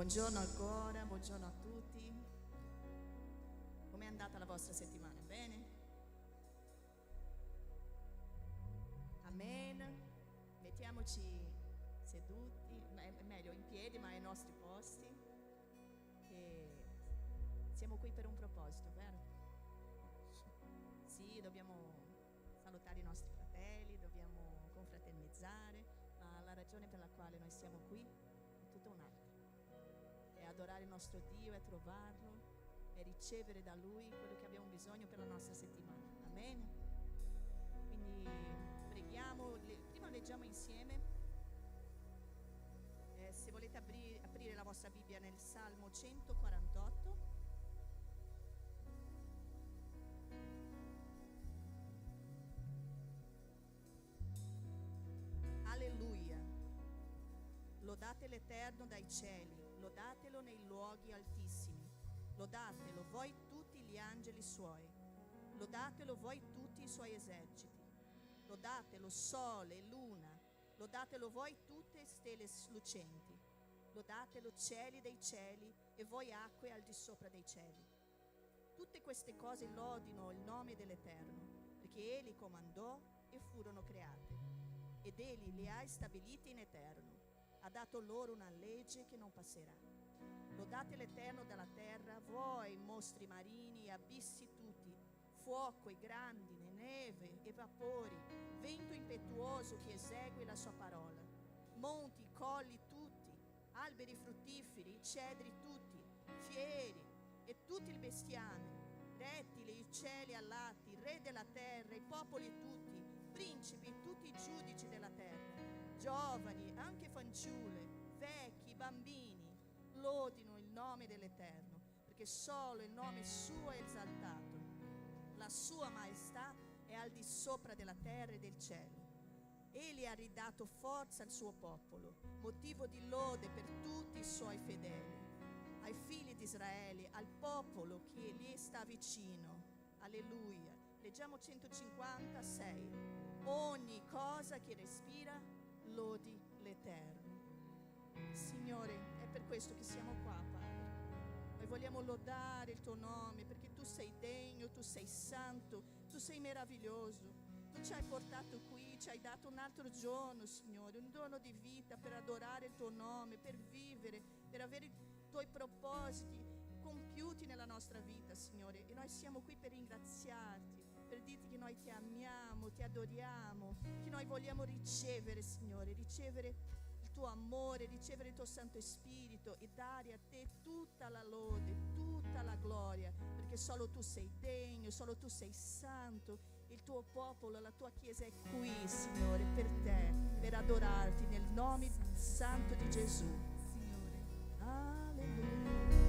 Buongiorno ancora, buongiorno a tutti. Com'è andata la vostra settimana? Bene? Amen. Mettiamoci seduti, meglio in piedi, ma ai nostri posti. E siamo qui per un proposito, vero? Sì, dobbiamo salutare i nostri fratelli, dobbiamo confraternizzare, ma la ragione per la quale noi siamo qui è tutta un'altra. È adorare il nostro Dio, è trovarlo, è ricevere da Lui quello che abbiamo bisogno per la nostra settimana. Amen. Quindi preghiamo, prima leggiamo insieme. Se volete aprire la vostra Bibbia nel Salmo 148. Alleluia. Lodate l'Eterno dai cieli, lodatelo nei luoghi altissimi, lodatelo voi tutti gli angeli suoi, lodatelo voi tutti i suoi eserciti, lodatelo sole e luna, lodatelo voi tutte stelle lucenti, lodatelo cieli dei cieli e voi acque al di sopra dei cieli. Tutte queste cose lodino il nome dell'Eterno, perché Egli comandò e furono create, ed Egli le ha stabilite in eterno. Ha dato loro una legge che non passerà. Lodate l'Eterno dalla terra, voi mostri marini e abissi tutti, fuoco e grandine, neve e vapori, vento impetuoso che esegue la sua parola, monti, colli tutti, alberi fruttiferi, cedri tutti, fieri e tutti i bestiame, rettili, uccelli alati, re della terra, i popoli tutti, principi, tutti i giudici della terra, giovani, anche fanciulle, vecchi, bambini, lodino il nome dell'Eterno, perché solo il nome suo è esaltato. La sua maestà è al di sopra della terra e del cielo. Egli ha ridato forza al suo popolo, motivo di lode per tutti i suoi fedeli, ai figli di Israele, al popolo che gli sta vicino. Alleluia. Leggiamo 156. Ogni cosa che respira lodi l'Eterno. Signore, è per questo che siamo qua, Padre. Noi vogliamo lodare il tuo nome, perché tu sei degno, tu sei santo, tu sei meraviglioso. Tu ci hai portato qui, ci hai dato un altro giorno, Signore, un giorno di vita per adorare il tuo nome, per vivere, per avere i tuoi propositi compiuti nella nostra vita, Signore. E noi siamo qui per ringraziarti, per dirti che noi ti amiamo, ti adoriamo, che noi vogliamo ricevere, Signore, ricevere il tuo amore, ricevere il tuo Santo Spirito e dare a te tutta la lode, tutta la gloria, perché solo tu sei degno, solo tu sei santo, il tuo popolo, la tua Chiesa è qui, Signore, per te, per adorarti nel nome santo di Gesù, Signore. Alleluia.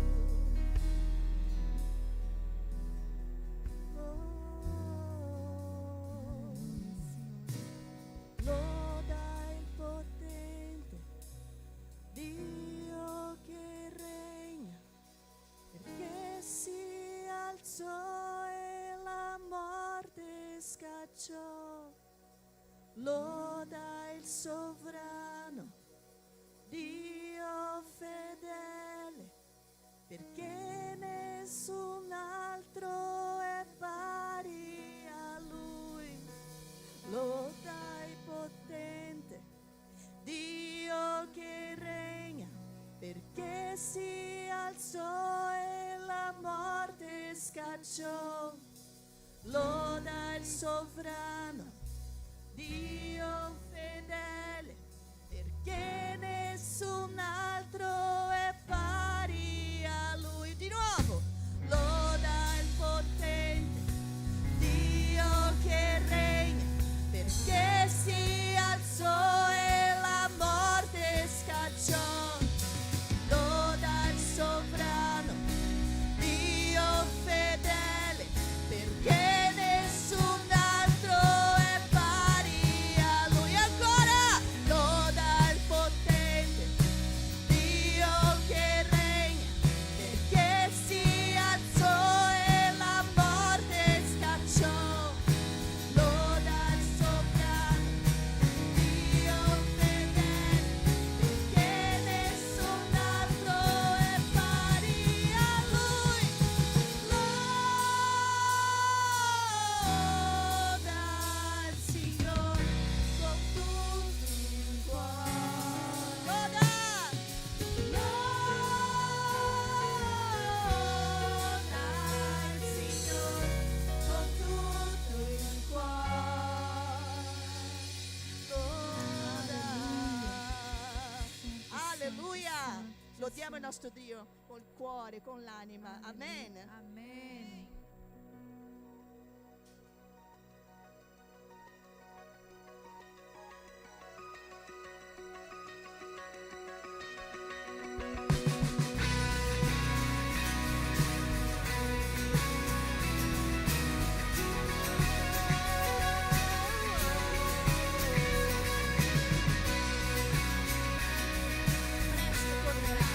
Loda il sovrano, Dio fedele, perché nessun altro è pari a Lui. Loda il potente, Dio che regna, perché si alzò e la morte scacciò. Loda il sovrano, Dio fedele, perché nessun altro è pari a Lui. Di nuovo, loda il potente, Dio che regna, perché si alzò e la morte scacciò. Loda il sovrano, Dio fedele, perché nessun altro è pari a Lui. Ancora, loda il potente, Dio Lodiamo il nostro Dio col cuore, con l'anima. Amen. Amen. Presto tornerà.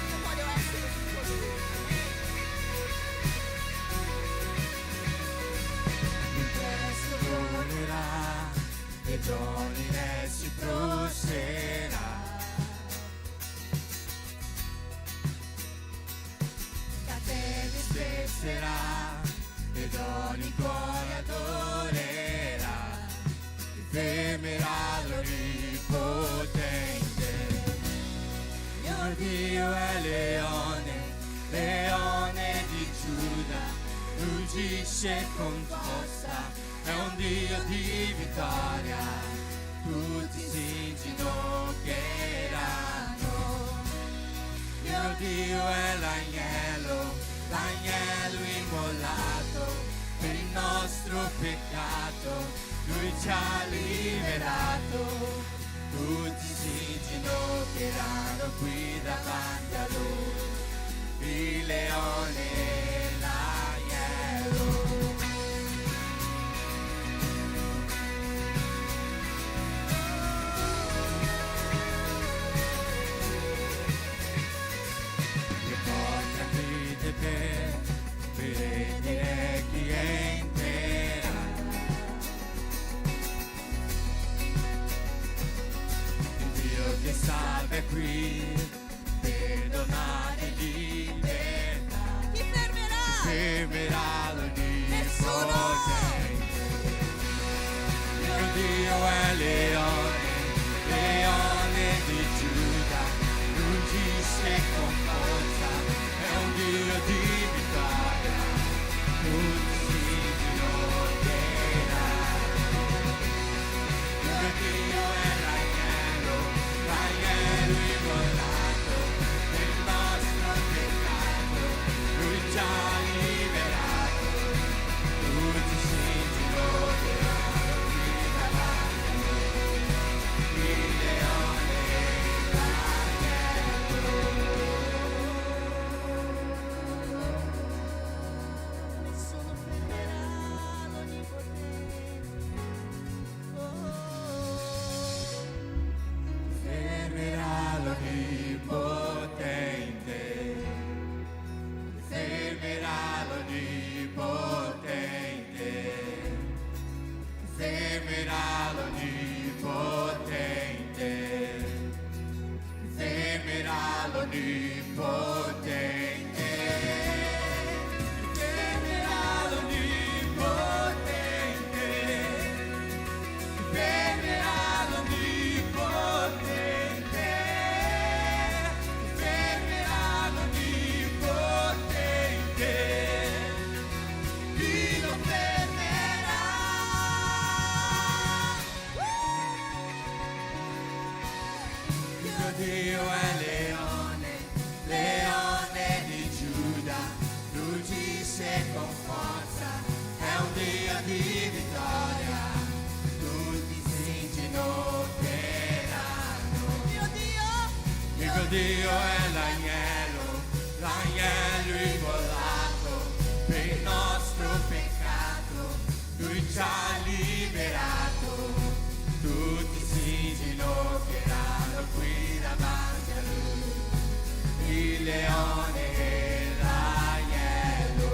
Io voglio essere con colui. Presto tornerà e ogni re si prosterà. Catene spezzerà ed ogni cuore adorerà. Fermerà l'Onnipotente. Mio Dio è leone, leone di Giuda, ruggisce con forza, è un Dio di vittoria, tutti si inginocchieranno. Mio Dio è l'agnello, l'agnello immolato, per il nostro peccato, Lui ci ha liberato. Tutti si inginocchieranno qui davanti a Lui, il leone e l'agnello. Le porte aprite per dire chi entrerà. Il Dio che salva è qui per donare libertà. Chi fermerà? Fermerà l'Onnipotente. Mio Dio è leone, leone di Giuda, ruggisce con forza, è un Dio di vittoria, tutti si inginocchieranno. Mio Dio è l'agnello, l'agnello immolato, per il nostro peccato, Lui ci ha liberato. Tutti si inginocchieranno qui davanti a Lui, il leone e l'agnello. Nessuno fermerà l'Onnipotente. Fermerà l'Onnipotente. Fermerà l'Onnipotente. Fermerà l'Onnipotente. Fermerà l'Onnipotente. Fermerà l'Onnipotente. Fermerà l'Onnipotente. Fermerà l'Onnipotente. Chi lo fermerà? Mio Dio è leone, leone di Giuda, ruggisce con forza, è un Dio di vittoria, tutti si inginocchieranno. Mio Dio! Mio Dio è l'agnello, l'agnello immolato, per il nostro peccato, Lui ci ha liberato. Tutti si inginocchieranno qui davanti a Lui, il leone e l'agnello.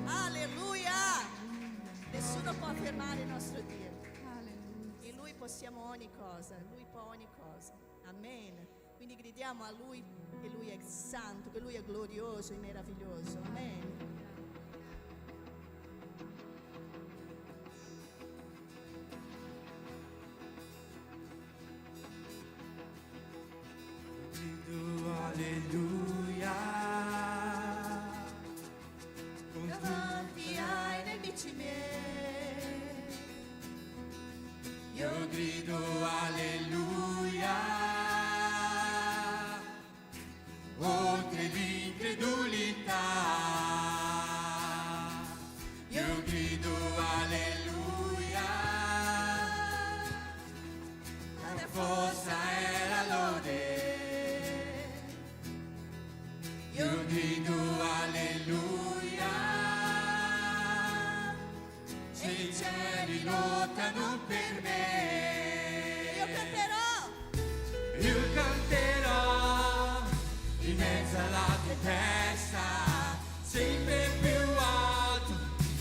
Alleluia! Nessuno può fermare il nostro Dio. Alleluia. In Lui possiamo ogni cosa, Lui può ogni cosa. Amen. Quindi gridiamo a Lui che Lui è santo, che Lui è glorioso e meraviglioso. Amen. Alleluia, io grido alleluia, oltre l'incredulità, io grido alleluia, la mia forza è la lode, io grido alleluia, se i cieli lottano per me, io canterò in mezzo alla tempesta, sempre più alto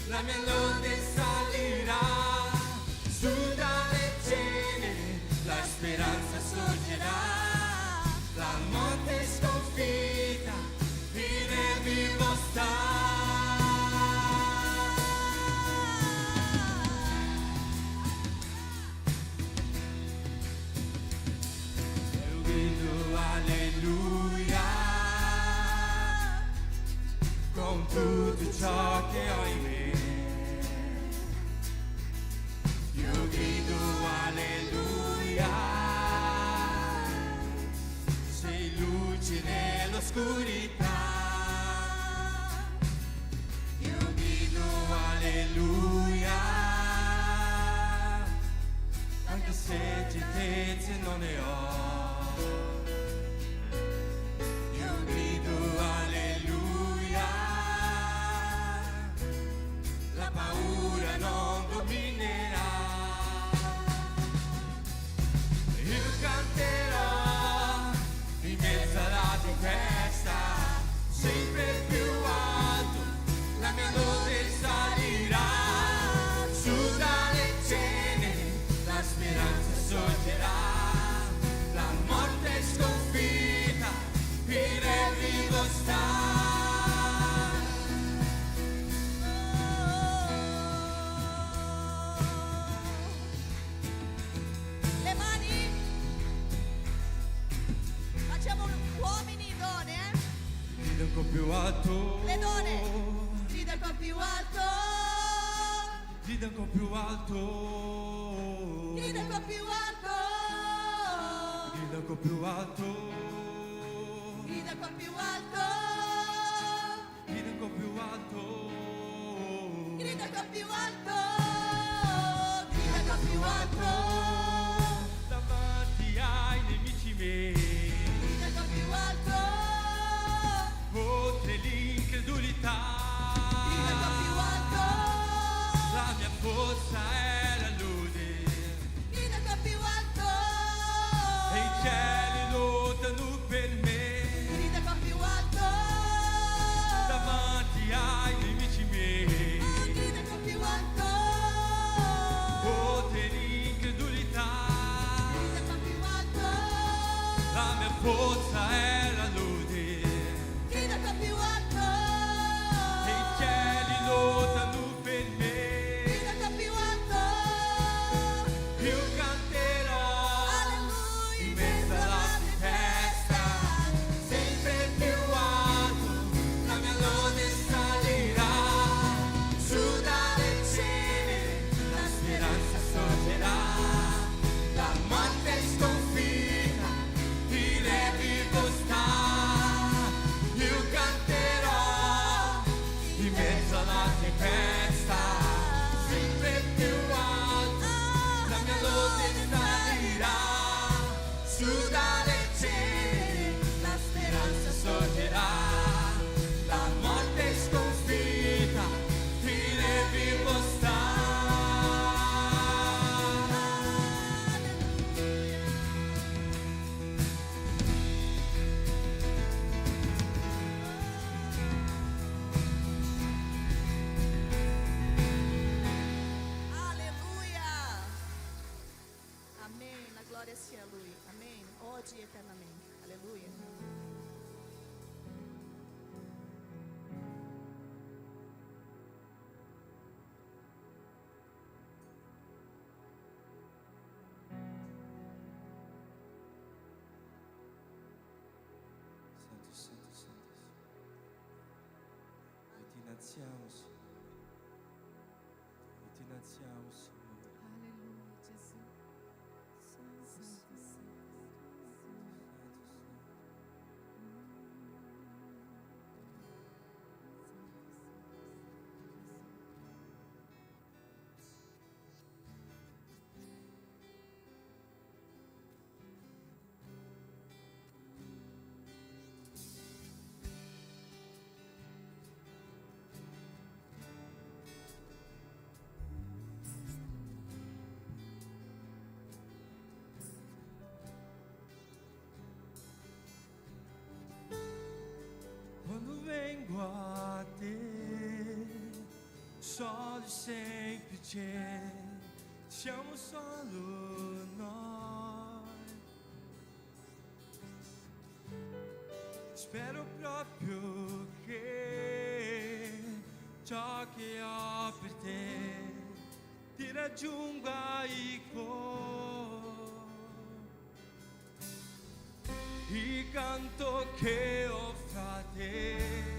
la mia lode salirà, su dalle ceneri la speranza sorgerà, la morte sconfitta, vive vivo sta. Io grido alleluia, con tutto ciò che ho in me, io grido alleluia, sei luce nell'oscurità, io grido alleluia, anche se certezze non ne ho, io grido alleluia, la paura non dominerà, io canterò in mezzo alla tempesta, sempre più alto la mia lode salirà, su dalle ceneri la speranza sorgerà, la morte è sconfitta, vive vivo sta. Le mani, facciamo uomini, donne, Grida un po' più alto, le donne, grida un po' più alto, grida un po' più alto, grida un po' più alto, grida un po' più alto, grida un po' più alto, grida un po' più alto, grida un po' più alto, grida un po' più alto, davanti ai nemici miei, grida un po' più alto, oltre l'incredulità, grida un po' più alto, la mia forza è la lode, grida un po' più alto, e i cieli lottano per me, grida un po' più alto, davanti ai nemici miei, grida un po' più alto, oltre l'incredulità, grida un po' più alto, la mia forza è la lode, grida un po' più alto, e i cieli lottano per me, grida un po' più alto, io canterò alleluia, in mezzo alla tempesta, sempre più alto la mia lode salirà, su dalle ceneri la speranza sorgerà, la morte è sconfitta, vive vivo sta, io canterò in mezzo alla tempesta, sempre più alto la mia lode salirà, su dalle ceneri la speranza sorgerà, la morte è sconfitta, vive vivo sta. Alleluia. Amém. La glória sia a Lui. Amém. Oggi e eternamente. Alleluia. Santo, santo, santo. Noi ti innalziamo, Signore. Noi ti innalziamo, Signore. Aleluia, Jesus. modo semplice, siamo solo noi. Spero proprio che ciò che ho per te ti raggiunga il cuore. Il canto che ho fra te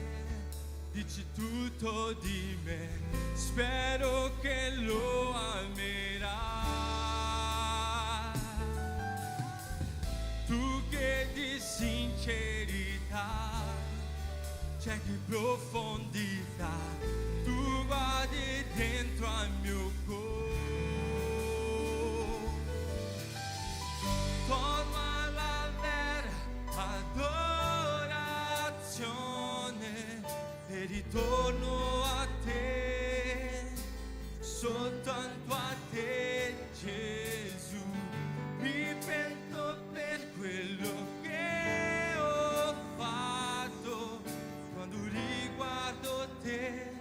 dice tutto di me, spero che lo amerai. Tu che di sincerità cerchi profondità, tu guardi dentro al mio cuore. Torna alla vera adorazione e ritorno a te, soltanto a te, Gesù. Mi pento per quello che ho fatto quando riguardo te,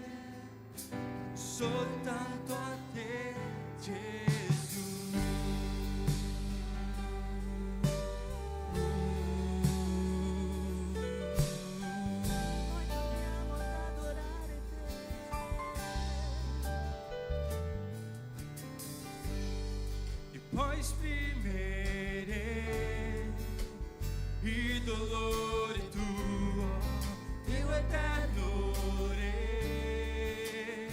soltanto a te, Gesù. Noi torniamo ad adorare te. E poi esprimere il dolore tuo, Dio eterno Re.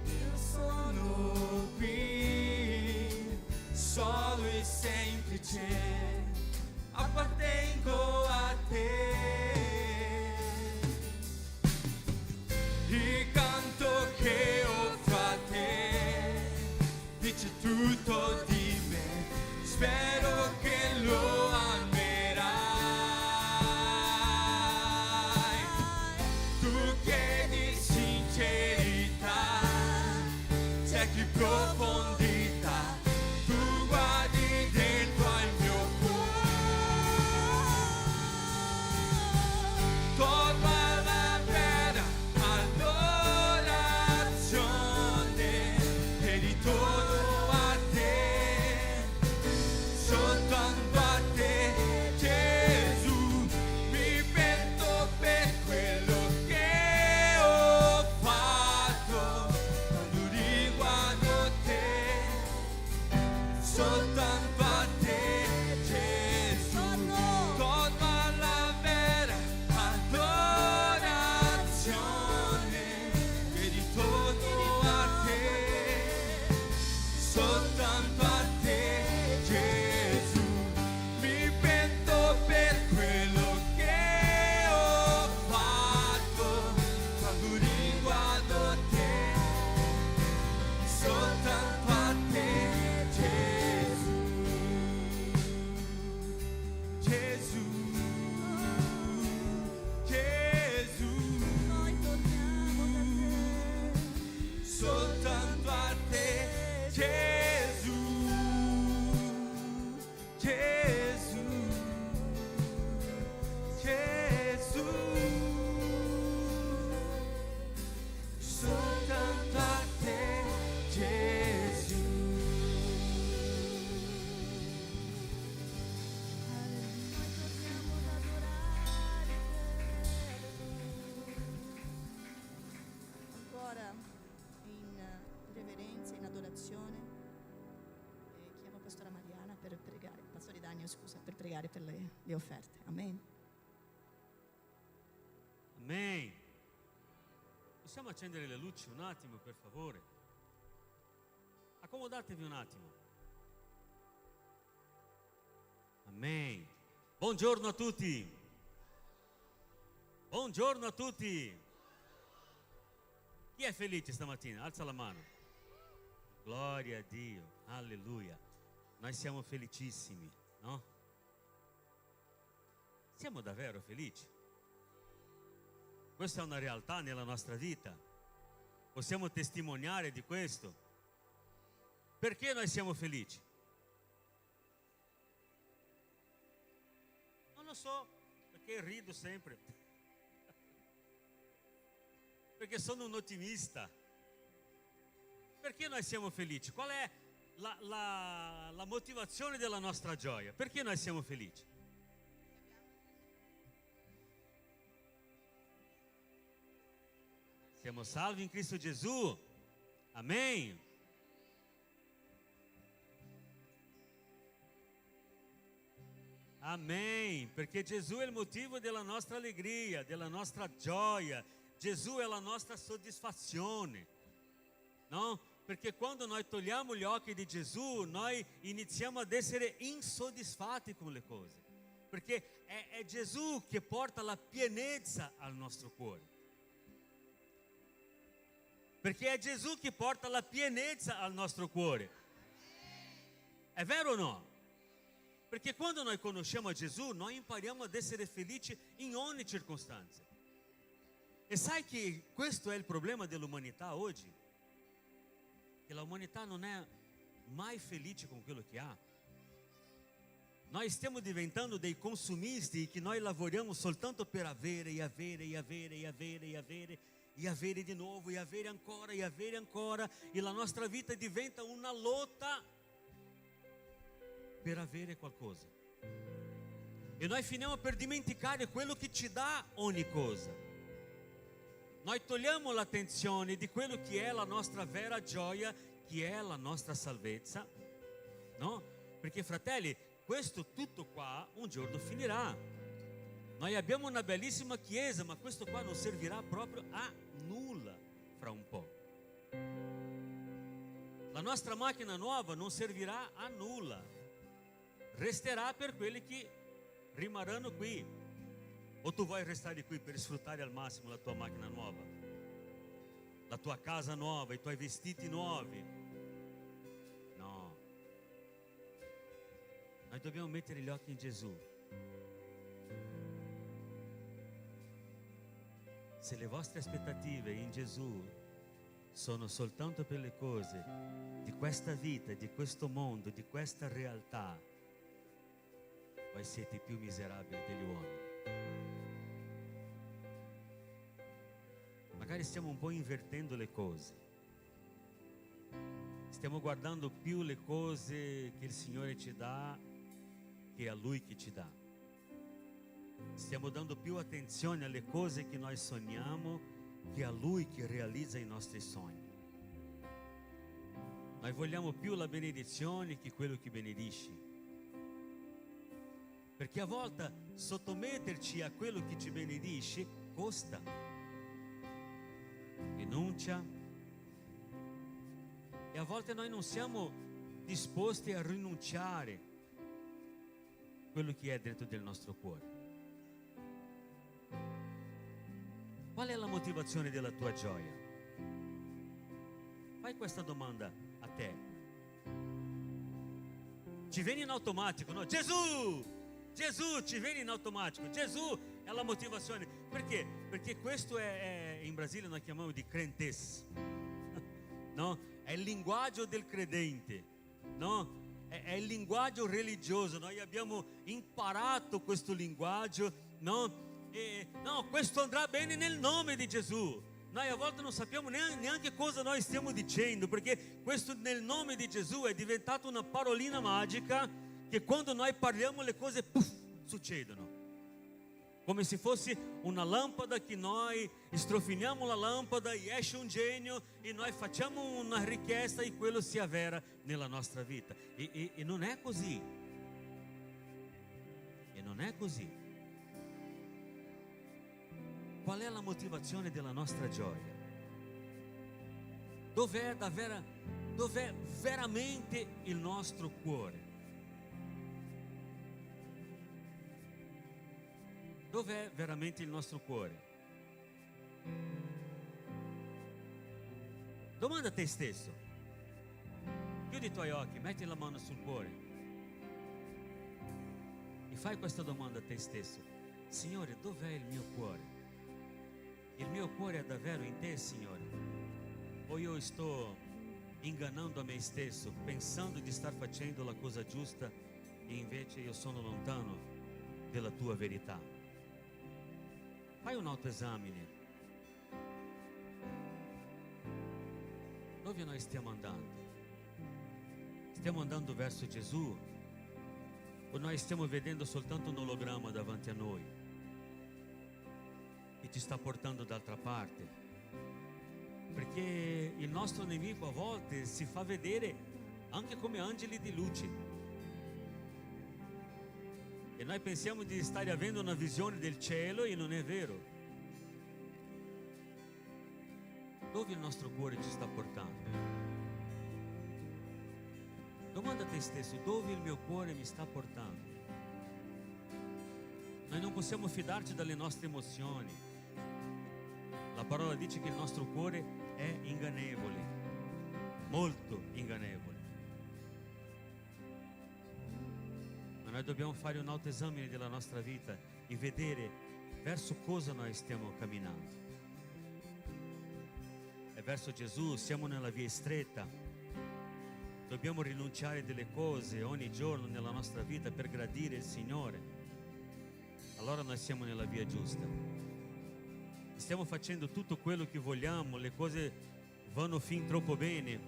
Io sono qui, solo e semplice, appartengo a te. Il canto che offro a te dice tutto di me, spero che lo amerai. Tu che di sincerità cerchi profondità, tu guardi dentro al mio cuore. Torna alla vera adorazione e ritorno a te, soltanto a te, Gesù. Mi pento per quello che ho fatto quando riguardo te, soltanto a te, Gesù. Torna alla vera adorazione e ritorno a te, soltanto a te, Gesù. Mi pento per quello che ho fatto quando riguardo te, soltanto a te, Gesù. Gesù, Gesù, Noi torniamo da te. soltanto a te, Gesù, Gesù, Gesù, soltanto a te, Gesù. Noi torniamo ad adorare te. Ancora in reverenza, in adorazione, chiamo Pastora Mariana per pregare, Pastore Daniel, scusa, per pregare per le offerte. Amen. Amen. Possiamo accendere le luci un attimo, per favore? Accomodatevi un attimo. Amen. Buongiorno a tutti. Buongiorno a tutti. Chi è felice stamattina? Alza la mano. Gloria a Dio. Alleluia. Noi siamo felicissimi, no? Siamo davvero felici. Questa è una realtà nella nostra vita. Possiamo testimoniare di questo. Perché noi siamo felici? Non lo so, perché rido sempre. Perché sono un ottimista. Perché noi siamo felici? Qual è la motivazione della nostra gioia? Perché noi siamo felici? Siamo salvi in Cristo Gesù. Amen. Amen. Perché Gesù è il motivo della nostra allegria, della nostra gioia. Gesù è la nostra soddisfazione. No? Perché quando noi togliamo gli occhi di Gesù, noi iniziamo ad essere insoddisfatti con le cose. Perché è Gesù che porta la pienezza al nostro cuore. Perché è Gesù che porta la pienezza al nostro cuore. È vero o no? Perché quando noi conosciamo Gesù, noi impariamo ad essere felici in ogni circostanza. E sai che questo è il problema dell'umanità oggi? Che l'umanità non è mai felice con quello che ha. Noi stiamo diventando dei consumisti che noi lavoriamo soltanto per avere e avere e avere e avere e avere e avere di nuovo e avere ancora e avere ancora, e la nostra vita diventa una lotta per avere qualcosa. E noi finiamo per dimenticare quello che ci dà ogni cosa. Noi togliamo l'attenzione di quello che è la nostra vera gioia, che è la nostra salvezza, no? Perché, fratelli, questo tutto qua un giorno finirà. Noi abbiamo una bellissima chiesa, ma questo qua non servirà proprio a nulla fra un po'. La nostra macchina nuova non servirà a nulla. Resterà per quelli che rimarranno qui. O tu vuoi restare qui per sfruttare al massimo la tua macchina nuova, la tua casa nuova, i tuoi vestiti nuovi? No. Noi dobbiamo mettere gli occhi in Gesù. Se le vostre aspettative in Gesù sono soltanto per le cose di questa vita, di questo mondo, di questa realtà, voi siete i più miserabili degli uomini. Magari stiamo un po' invertendo le cose. Stiamo guardando più le cose che il Signore ci dà che a Lui che ci dà. Stiamo dando più attenzione alle cose che noi sogniamo che a Lui che realizza i nostri sogni. Noi vogliamo più la benedizione che quello che benedisce. Perché a volte sottometterci a quello che ci benedisce costa. Rinuncia. E a volte noi non siamo disposti a rinunciare a quello che è dentro del nostro cuore. Qual è la motivazione della tua gioia? Fai questa domanda a te. Ci viene in automatico, no? Gesù! Gesù ci viene in automatico. Gesù è la motivazione. Perché? Perché questo è in Brasile noi chiamiamo di crentes, no? È il linguaggio del credente, no? È il linguaggio religioso. Noi abbiamo imparato questo linguaggio, no? E, no, questo andrà bene nel nome di Gesù. Noi a volte non sappiamo neanche cosa noi stiamo dicendo, perché questo nel nome di Gesù è diventato una parolina magica che quando noi parliamo le cose succedono. Come se fosse una lampada che noi strofiniamo la lampada e esce un genio e noi facciamo una richiesta e quello si avvera nella nostra vita. E non è così. E non è così. Qual è la motivazione della nostra gioia? Dov'è veramente il nostro cuore? Dov'è veramente il nostro cuore? Domanda a te stesso. Chiudi i tuoi occhi, metti la mano sul cuore e fai questa domanda a te stesso. Signore, dov'è il mio cuore? Il mio cuore è davvero in te, Signore? O io sto ingannando a me stesso, pensando di star facendo la cosa giusta e invece io sono lontano della tua verità? Fai un autoesame. Dove noi stiamo andando? Stiamo andando verso Gesù o noi stiamo vedendo soltanto un ologramma davanti a noi che ci sta portando d'altra parte? Perché il nostro nemico a volte si fa vedere anche come angeli di luce e noi pensiamo di stare avendo una visione del cielo e non è vero. Dove il nostro cuore ci sta portando? Domanda a te stesso, dove il mio cuore mi sta portando? Noi non possiamo fidarci dalle nostre emozioni. La parola dice che il nostro cuore è ingannevole, molto ingannevole. Ma noi dobbiamo fare un autoesame della nostra vita e vedere verso cosa noi stiamo camminando. È verso Gesù, siamo nella via stretta. Dobbiamo rinunciare delle cose ogni giorno nella nostra vita per gradire il Signore. Allora noi siamo nella via giusta. Stiamo facendo tutto quello che vogliamo, le cose vanno fin troppo bene.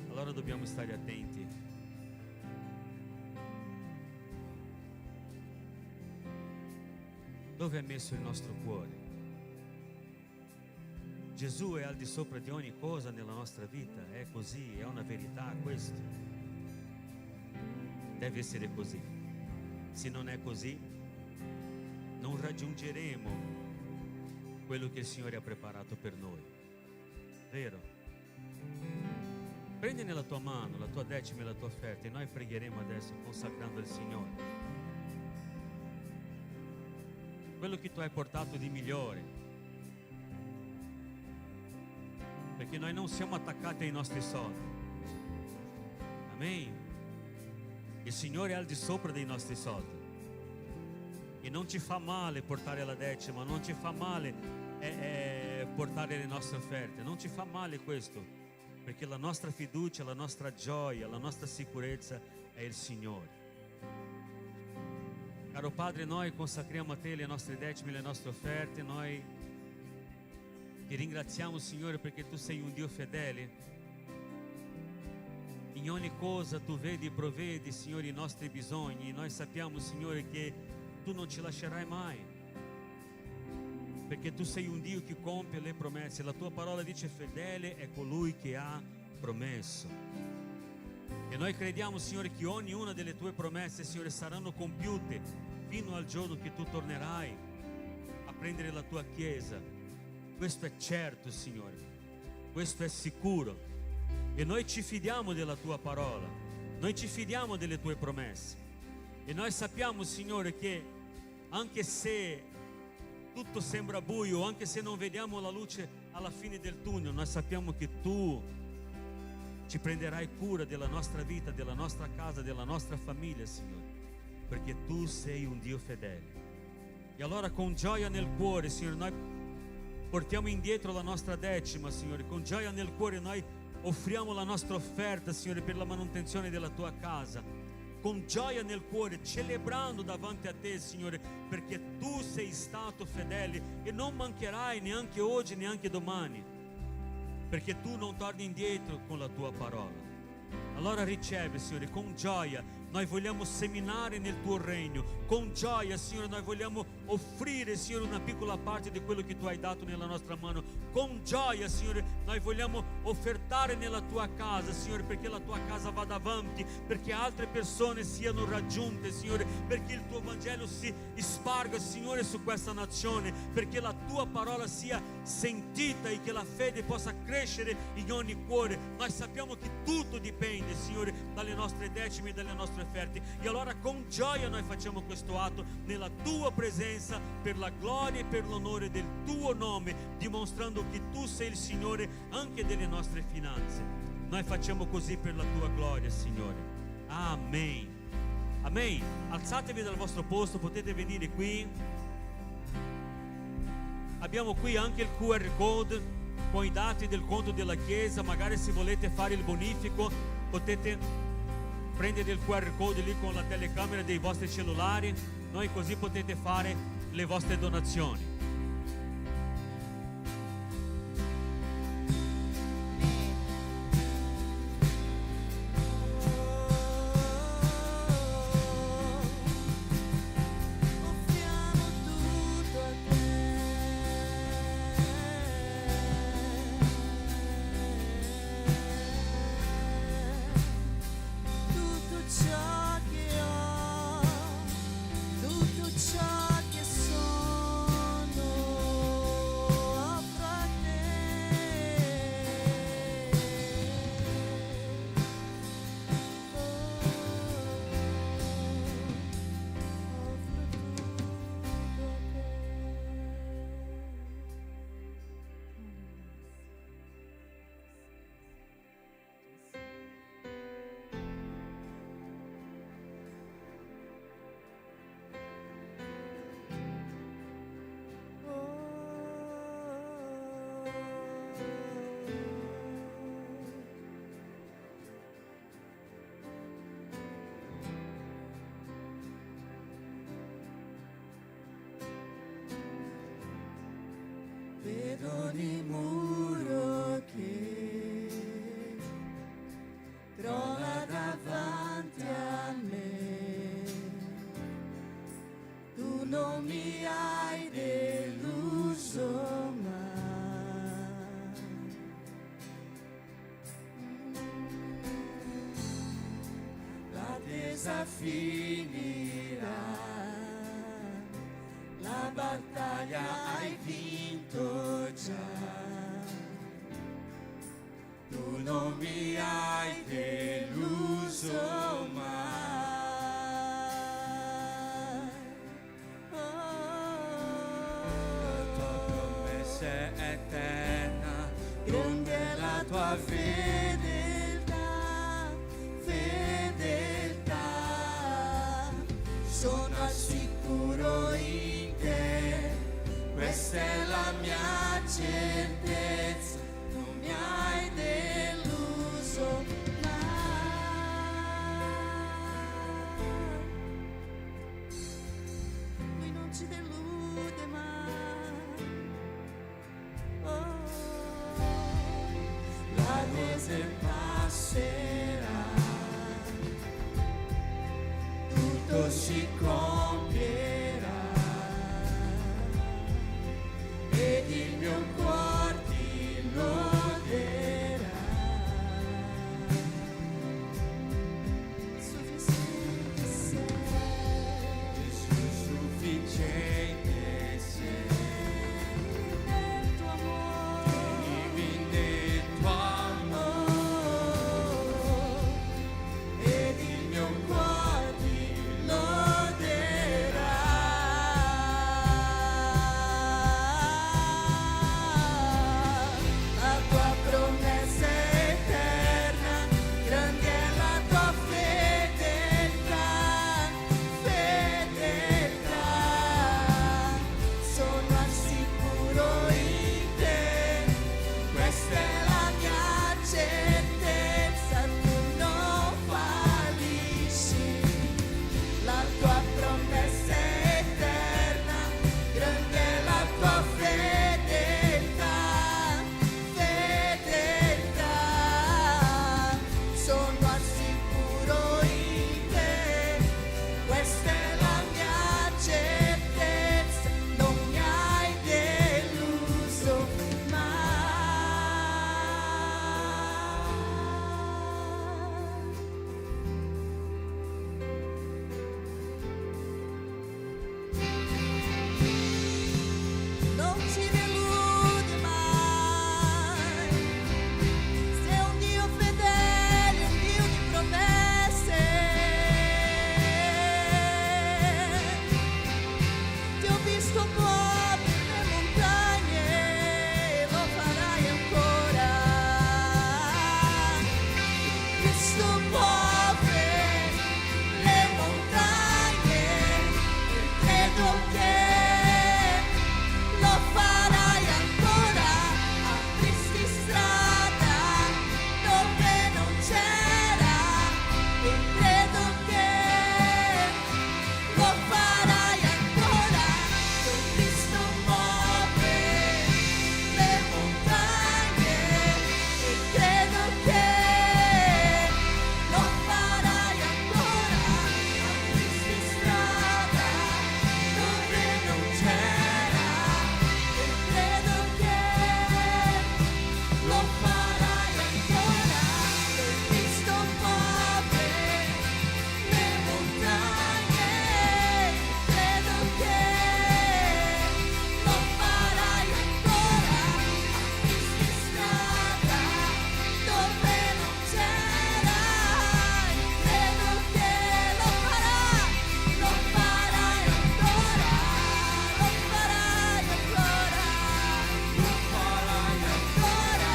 Allora dobbiamo stare attenti. Dove è messo il nostro cuore? Gesù è al di sopra di ogni cosa nella nostra vita, è così, è una verità questo. Deve essere così. Se non è così, non raggiungeremo quello che il Signore ha preparato per noi. Vero? Prendi nella tua mano la tua decima e la tua offerta e noi pregheremo adesso consacrando il Signore. Quello che tu hai portato di migliore. Perché noi non siamo attaccati ai nostri soldi. Amen. Il Signore è al di sopra dei nostri soldi e non ci fa male portare la decima, non ci fa male portare le nostre offerte, non ci fa male questo, perché la nostra fiducia, la nostra gioia, la nostra sicurezza è il Signore. Caro Padre, noi consacriamo a Te le nostre decime, le nostre offerte, noi ti ringraziamo, Signore, perché Tu sei un Dio fedele. In ogni cosa Tu vedi e provvedi, Signore, i nostri bisogni. Noi sappiamo, Signore, che Tu non ci lascerai mai, perché Tu sei un Dio che compie le promesse. La Tua parola dice: fedele è colui che ha promesso. E noi crediamo, Signore, che ognuna delle Tue promesse, Signore, saranno compiute fino al giorno che Tu tornerai a prendere la Tua Chiesa. Questo è certo, Signore, questo è sicuro e noi ci fidiamo della Tua parola, noi ci fidiamo delle Tue promesse e noi sappiamo, Signore, che anche se tutto sembra buio, anche se non vediamo la luce alla fine del tunnel, noi sappiamo che Tu ci prenderai cura della nostra vita, della nostra casa, della nostra famiglia, Signore, perché Tu sei un Dio fedele. E allora con gioia nel cuore, Signore, noi portiamo indietro la nostra decima, Signore, con gioia nel cuore noi offriamo la nostra offerta, Signore, per la manutenzione della Tua casa, con gioia nel cuore, celebrando davanti a Te, Signore, perché Tu sei stato fedele e non mancherai neanche oggi, neanche domani, perché Tu non torni indietro con la Tua parola. Allora riceve, Signore, con gioia. Noi vogliamo seminare nel Tuo regno, con gioia, Signore, noi vogliamo offrire, Signore, una piccola parte di quello che Tu hai dato nella nostra mano. Con gioia, Signore, noi vogliamo offertare nella Tua casa, Signore, perché la Tua casa vada avanti, perché altre persone siano raggiunte, Signore, perché il Tuo Vangelo si sparga, Signore, su questa nazione, perché la Tua parola sia sentita e che la fede possa crescere in ogni cuore. Noi sappiamo che tutto dipende, Signore, dalle nostre decime e dalle nostre offerte, e allora con gioia noi facciamo questo atto nella Tua presenza, per la gloria e per l'onore del Tuo nome, dimostrando che Tu sei il Signore anche delle nostre finanze. Noi facciamo così per la Tua gloria, Signore. Amen. Amen. Alzatevi dal vostro posto, potete venire qui. Abbiamo qui anche il QR code con i dati del conto della Chiesa. Magari se volete fare il bonifico potete prendere il QR code lì con la telecamera dei vostri cellulari, noi così potete fare le vostre donazioni. ed ogni muro che trova davanti a me. Tu non mi hai deluso mai. L'attesa finirà, la battaglia hai vinto già. Tu non mi hai deluso mai. La tua promessa è eterna, grande è la tua fedeltà, fedeltà. Sono al sicuro in te, questa è la mia certezza. Non mi hai deluso mai. Lui non ci delude mai. Oh, la notte passerà, tutto si compierà ed il mio cuore ti loderà. Sufficiente sei, Gesù, sufficiente sei nel tuo amore, vivi nel tuo amore ed il mio cuore ti loderà. La tua promessa è eterna, grande è la tua fedeltà, fedeltà. Sono al sicuro in te, questa è la mia certezza, tu non fallisci. La tua promessa è eterna, grande è la tua fedeltà, fedeltà. Sono al sicuro in te, questa è la mia certezza, non mi hai deluso mai. Non ci delude mai. Sei un Dio fedele, un Dio di promesse. Ti ho visto muovere le montagne, lo farai ancora. Visto muovere le montagne, credo che lo farai ancora. Apristi strada dove non c'era e credo che lo farai ancora. Ti ho visto muovere le montagne e credo che lo farai ancora. Apristi strada dove non c'era e credo che lo farai ancora. Ti ho visto muovere le montagne e credo che lo farai ancora. Apristi strada dove non c'era e credo che lo farai ancora. Lo farai ancora, lo farai ancora.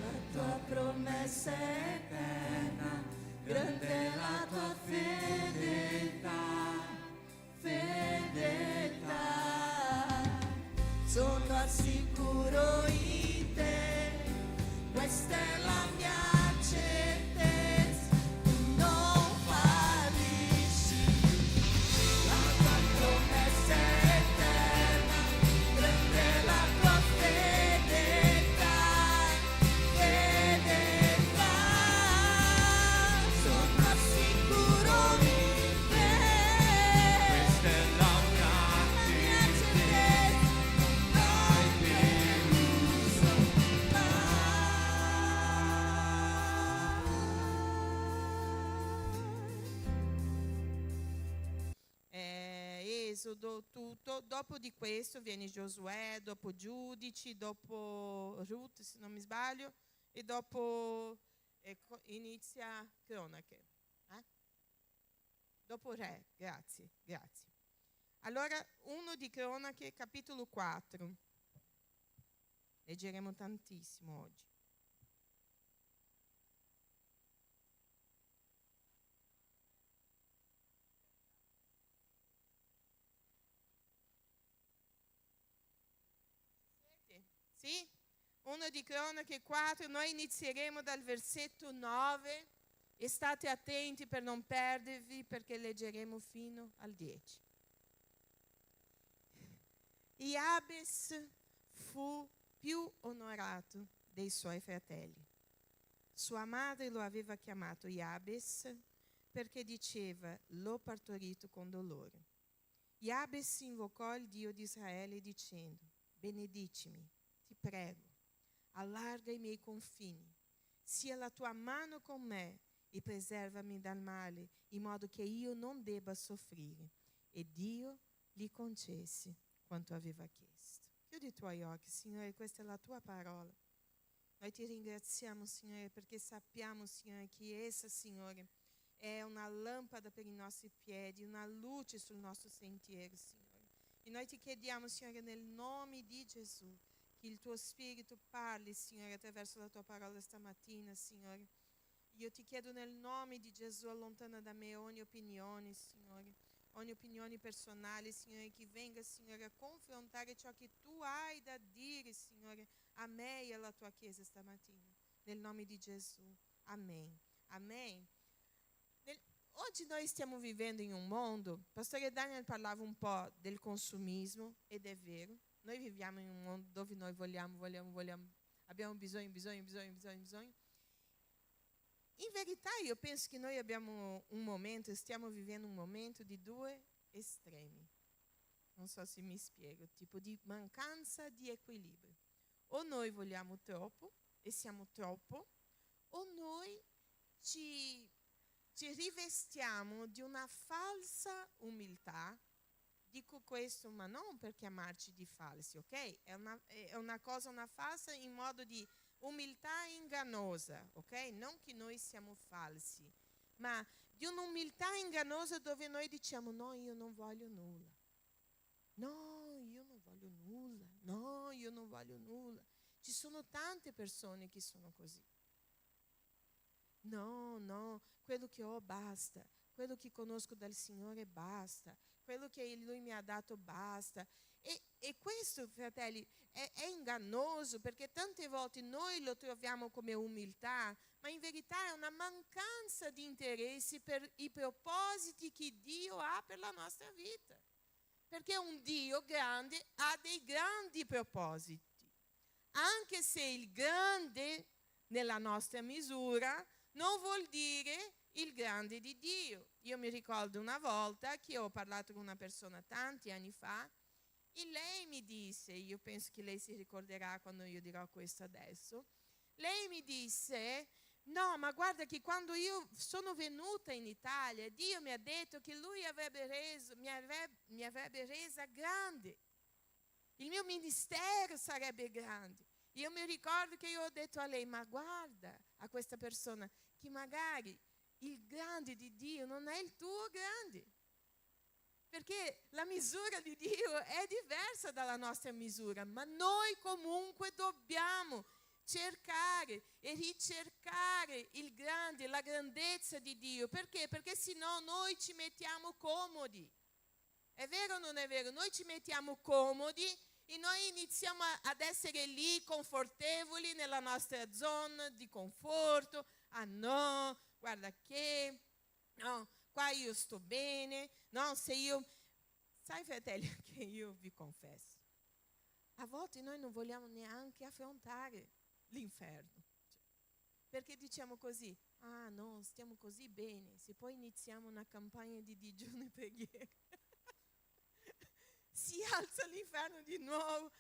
La tua promessa è eterna, grande è la tua fedeltà, fedeltà. sicuro in te, questa è la mia certezza, tu non fallisci, la tua promessa è eterna, grande la tua fedeltà, sono sicuro in te, Questa è la mia certezza, non deluso Esodo tutto, dopo di questo viene Giosuè, dopo Giudici, dopo Ruth se non mi sbaglio, e dopo inizia Cronache. Dopo Re, grazie. Allora, 1 di Cronache, capitolo 4. Leggeremo tantissimo oggi. Sì? 1 di Cronache 4, noi inizieremo dal versetto 9 e state attenti per non perdervi perché leggeremo fino al 10. Iabes fu più onorato dei suoi fratelli. Sua madre lo aveva chiamato Iabes perché diceva: l'ho partorito con dolore. Iabes invocò il Dio di Israele dicendo: benedicimi, ti prego, allarga i miei confini, sia la tua mano con me e preservami dal male, in modo che io non debba soffrire. E Dio gli concesse quanto aveva chiesto. Chiudi i tuoi occhi, Signore, questa è la tua parola. Noi ti ringraziamo, Signore, perché sappiamo, Signore, che essa, Signore, è una lampada per i nostri piedi, una luce sul nostro sentiero, Signore. E noi ti chiediamo, Signore, nel nome di Gesù, che il tuo Spirito parli, Signore, attraverso la tua parola stamattina, Signore. Io ti chiedo nel nome di Gesù, allontana da me ogni opinione, Signore, ogni opinione personale, Signore, che venga, Signore, a confrontare ciò che tu hai da dire, Signore, a me e alla tua Chiesa stamattina. Nel nome di Gesù. Amen. Amen. Oggi noi stiamo vivendo in un mondo, Pastore Daniel parlava un po' del consumismo, ed è vero, noi viviamo in un mondo dove noi vogliamo, abbiamo bisogno. In verità io penso che noi abbiamo stiamo vivendo un momento di due estremi. Non so se mi spiego, tipo di mancanza di equilibrio. O noi vogliamo troppo e siamo troppo, o noi ci rivestiamo di una falsa umiltà. Dico questo, ma non per chiamarci di falsi, ok? È una falsa in modo di umiltà ingannosa, ok? Non che noi siamo falsi, ma di un'umiltà ingannosa dove noi diciamo: no, io non voglio nulla. No, io non voglio nulla. No, io non voglio nulla. Ci sono tante persone che sono così. No, quello che ho basta, quello che conosco dal Signore basta, quello che Lui mi ha dato basta. E questo, fratelli, è ingannoso, perché tante volte noi lo troviamo come umiltà, ma in verità è una mancanza di interessi per i propositi che Dio ha per la nostra vita. Perché un Dio grande ha dei grandi propositi, anche se il grande nella nostra misura non vuol dire il grande di Dio. Io mi ricordo una volta che ho parlato con una persona tanti anni fa e lei mi disse, io penso che lei si ricorderà quando io dirò questo adesso, lei mi disse: no, ma guarda che quando io sono venuta in Italia, Dio mi ha detto che Lui mi avrebbe resa grande, il mio ministero sarebbe grande. Io mi ricordo che io ho detto a lei: ma guarda, a questa persona, che magari il grande di Dio non è il tuo grande, perché la misura di Dio è diversa dalla nostra misura, ma noi comunque dobbiamo cercare e ricercare il grande, la grandezza di Dio. Perché? Perché sennò noi ci mettiamo comodi. È vero o non è vero? Noi ci mettiamo comodi e noi iniziamo ad essere lì confortevoli nella nostra zona di conforto. Ah no, guarda che, no, qua io sto bene, no, se io... Sai, fratelli, che io vi confesso, a volte noi non vogliamo neanche affrontare l'inferno, perché diciamo così, ah no, stiamo così bene, se poi iniziamo una campagna di digiuno e preghiera, si alza l'inferno di nuovo,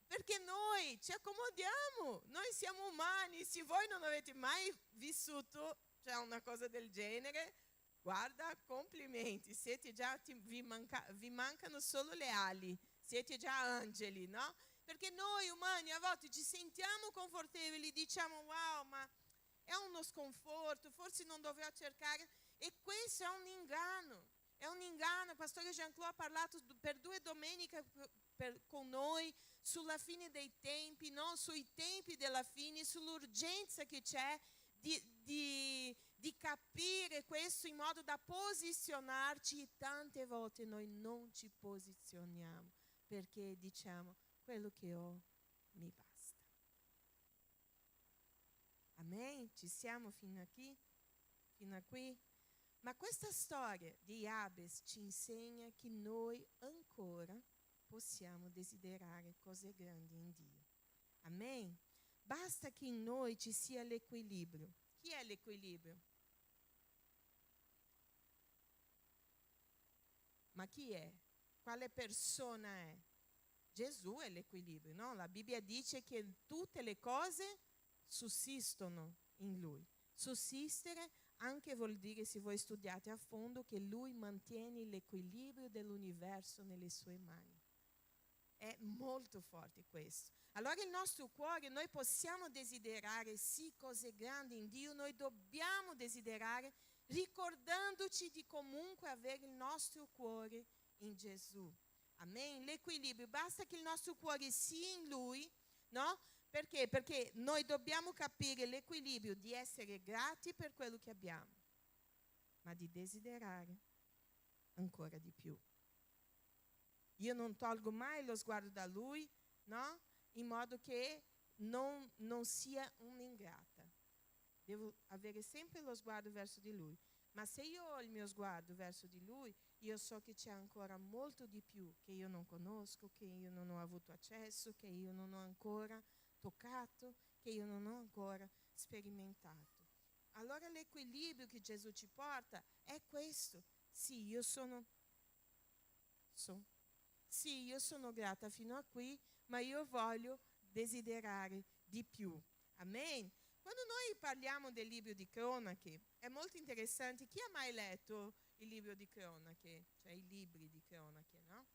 perché noi ci accomodiamo, noi siamo umani. Se voi non avete mai vissuto una cosa del genere, guarda, complimenti, siete già, vi mancano solo le ali, siete già angeli, no? Perché noi umani a volte ci sentiamo confortevoli, diciamo wow, ma è uno sconforto, forse non dovrò cercare, e questo è un inganno. È un inganno. Il pastore Jean-Claude ha parlato per 2 domeniche con noi sulla fine dei tempi, no? Sui tempi della fine, sull'urgenza che c'è di capire questo in modo da posizionarci. Tante volte noi non ci posizioniamo perché diciamo quello che ho mi basta. Amen? Ci siamo fino a qui? Fino a qui? Ma questa storia di Jabes ci insegna che noi ancora possiamo desiderare cose grandi in Dio. Amen? Basta che in noi ci sia l'equilibrio. Chi è l'equilibrio? Ma chi è? Quale persona è? Gesù è l'equilibrio, no? La Bibbia dice che tutte le cose sussistono in Lui. Sussistere anche vuol dire, se voi studiate a fondo, che Lui mantiene l'equilibrio dell'universo nelle sue mani. È molto forte questo. Allora il nostro cuore, noi possiamo desiderare sì cose grandi in Dio, noi dobbiamo desiderare ricordandoci di comunque avere il nostro cuore in Gesù. Amen? L'equilibrio, basta che il nostro cuore sia in Lui, no? Perché? Perché noi dobbiamo capire l'equilibrio di essere grati per quello che abbiamo, ma di desiderare ancora di più. Io non tolgo mai lo sguardo da Lui, no? In modo che non sia un'ingrata. Devo avere sempre lo sguardo verso di Lui. Ma se io ho il mio sguardo verso di Lui, io so che c'è ancora molto di più che io non conosco, che io non ho avuto accesso, che io non ho ancora toccato, che io non ho ancora sperimentato. Allora l'equilibrio che Gesù ci porta è questo. Sì, io sono grata fino a qui, ma io voglio desiderare di più. Amen. Quando noi parliamo del libro di cronache, è molto interessante. Chi ha mai letto il libro di cronache? Cioè i libri di cronache, no?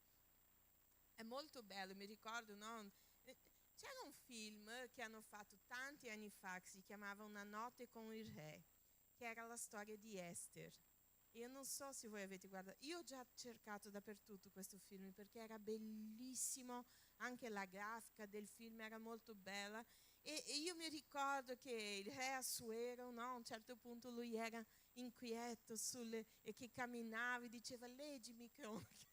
È molto bello, mi ricordo, no? C'era un film che hanno fatto tanti anni fa che si chiamava Una notte con il re, che era la storia di Esther. Io non so se voi avete guardato, io ho già cercato dappertutto questo film perché era bellissimo, anche la grafica del film era molto bella, e io mi ricordo che il re Assuero, no, a un certo punto lui era inquieto e che camminava e diceva leggimi cronache.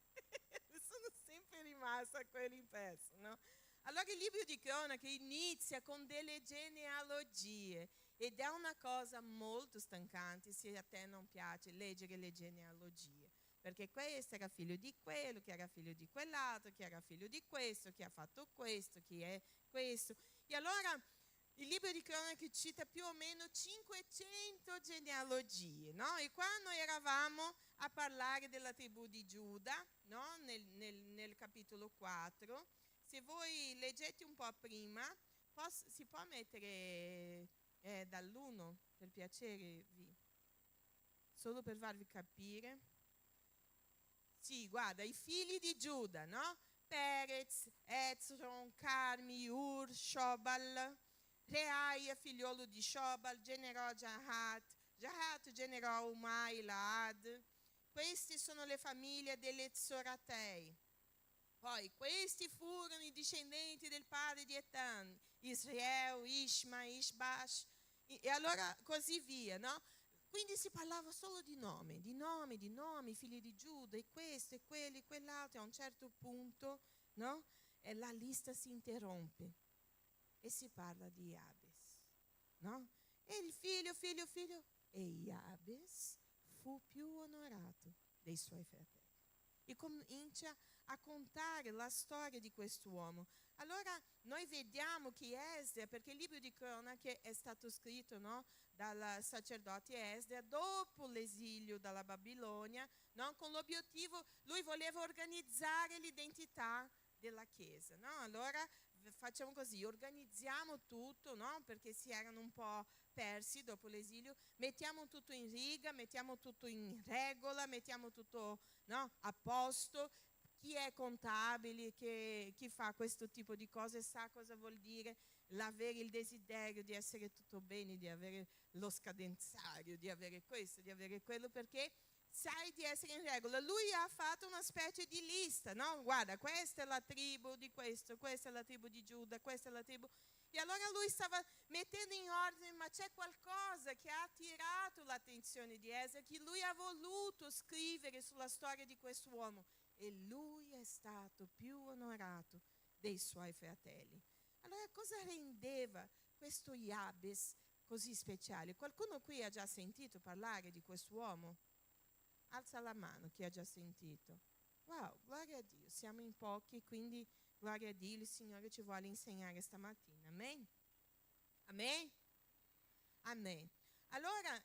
Sono sempre rimasta a quell'impresso, no? Allora il libro di cronache inizia con delle genealogie ed è una cosa molto stancante se a te non piace leggere le genealogie, perché questo era figlio di quello, che era figlio di quell'altro, che era figlio di questo, che ha fatto questo, chi è questo. E allora il libro di cronache cita più o meno 500 genealogie, no? E qua noi eravamo a parlare della tribù di Giuda, no? Nel capitolo 4. Se voi leggete un po' prima, si può mettere dall'1, per piacere, solo per farvi capire. Sì, guarda, i figli di Giuda, no? Perez, Ezron, Carmi, Ur, Shobal. Reaia, figliolo di Shobal, generò Jahat. Jahat generò Umai, Laad. Queste sono le famiglie delle Zoratei. Poi questi furono i discendenti del padre di Etan, Israel, Ishma, Ishbash, e allora così via, no? Quindi si parlava solo di nomi, figli di Giuda, e questo, e quelli, quell'altro, a un certo punto, no? la lista si interrompe e si parla di Jabes, no? E il figlio, e Jabes fu più onorato dei suoi fratelli. E comincia a contare la storia di quest'uomo. Allora noi vediamo che Esdra, perché il libro di Cronache è stato scritto, no, dal sacerdote Esdra dopo l'esilio dalla Babilonia, no, con l'obiettivo, lui voleva organizzare l'identità della Chiesa, no? Allora facciamo così, organizziamo tutto, no? Perché si erano un po' persi dopo l'esilio, mettiamo tutto in riga, mettiamo tutto in regola, mettiamo tutto, no, a posto. Chi è contabile, chi fa questo tipo di cose sa cosa vuol dire l'avere il desiderio di essere tutto bene, di avere lo scadenzario, di avere questo, di avere quello, perché sai di essere in regola. Lui ha fatto una specie di lista, no? Guarda, questa è la tribù di questo, questa è la tribù di Giuda, questa è la tribù. E allora lui stava mettendo in ordine, ma c'è qualcosa che ha attirato l'attenzione di Esdra, che lui ha voluto scrivere sulla storia di quest'uomo. E lui è stato più onorato dei suoi fratelli. Allora cosa rendeva questo Jabes così speciale? Qualcuno qui ha già sentito parlare di quest'uomo? Alza la mano chi ha già sentito. Wow, gloria a Dio, siamo in pochi, quindi gloria a Dio, il Signore ci vuole insegnare stamattina. Amen? Amen? Amen. Allora,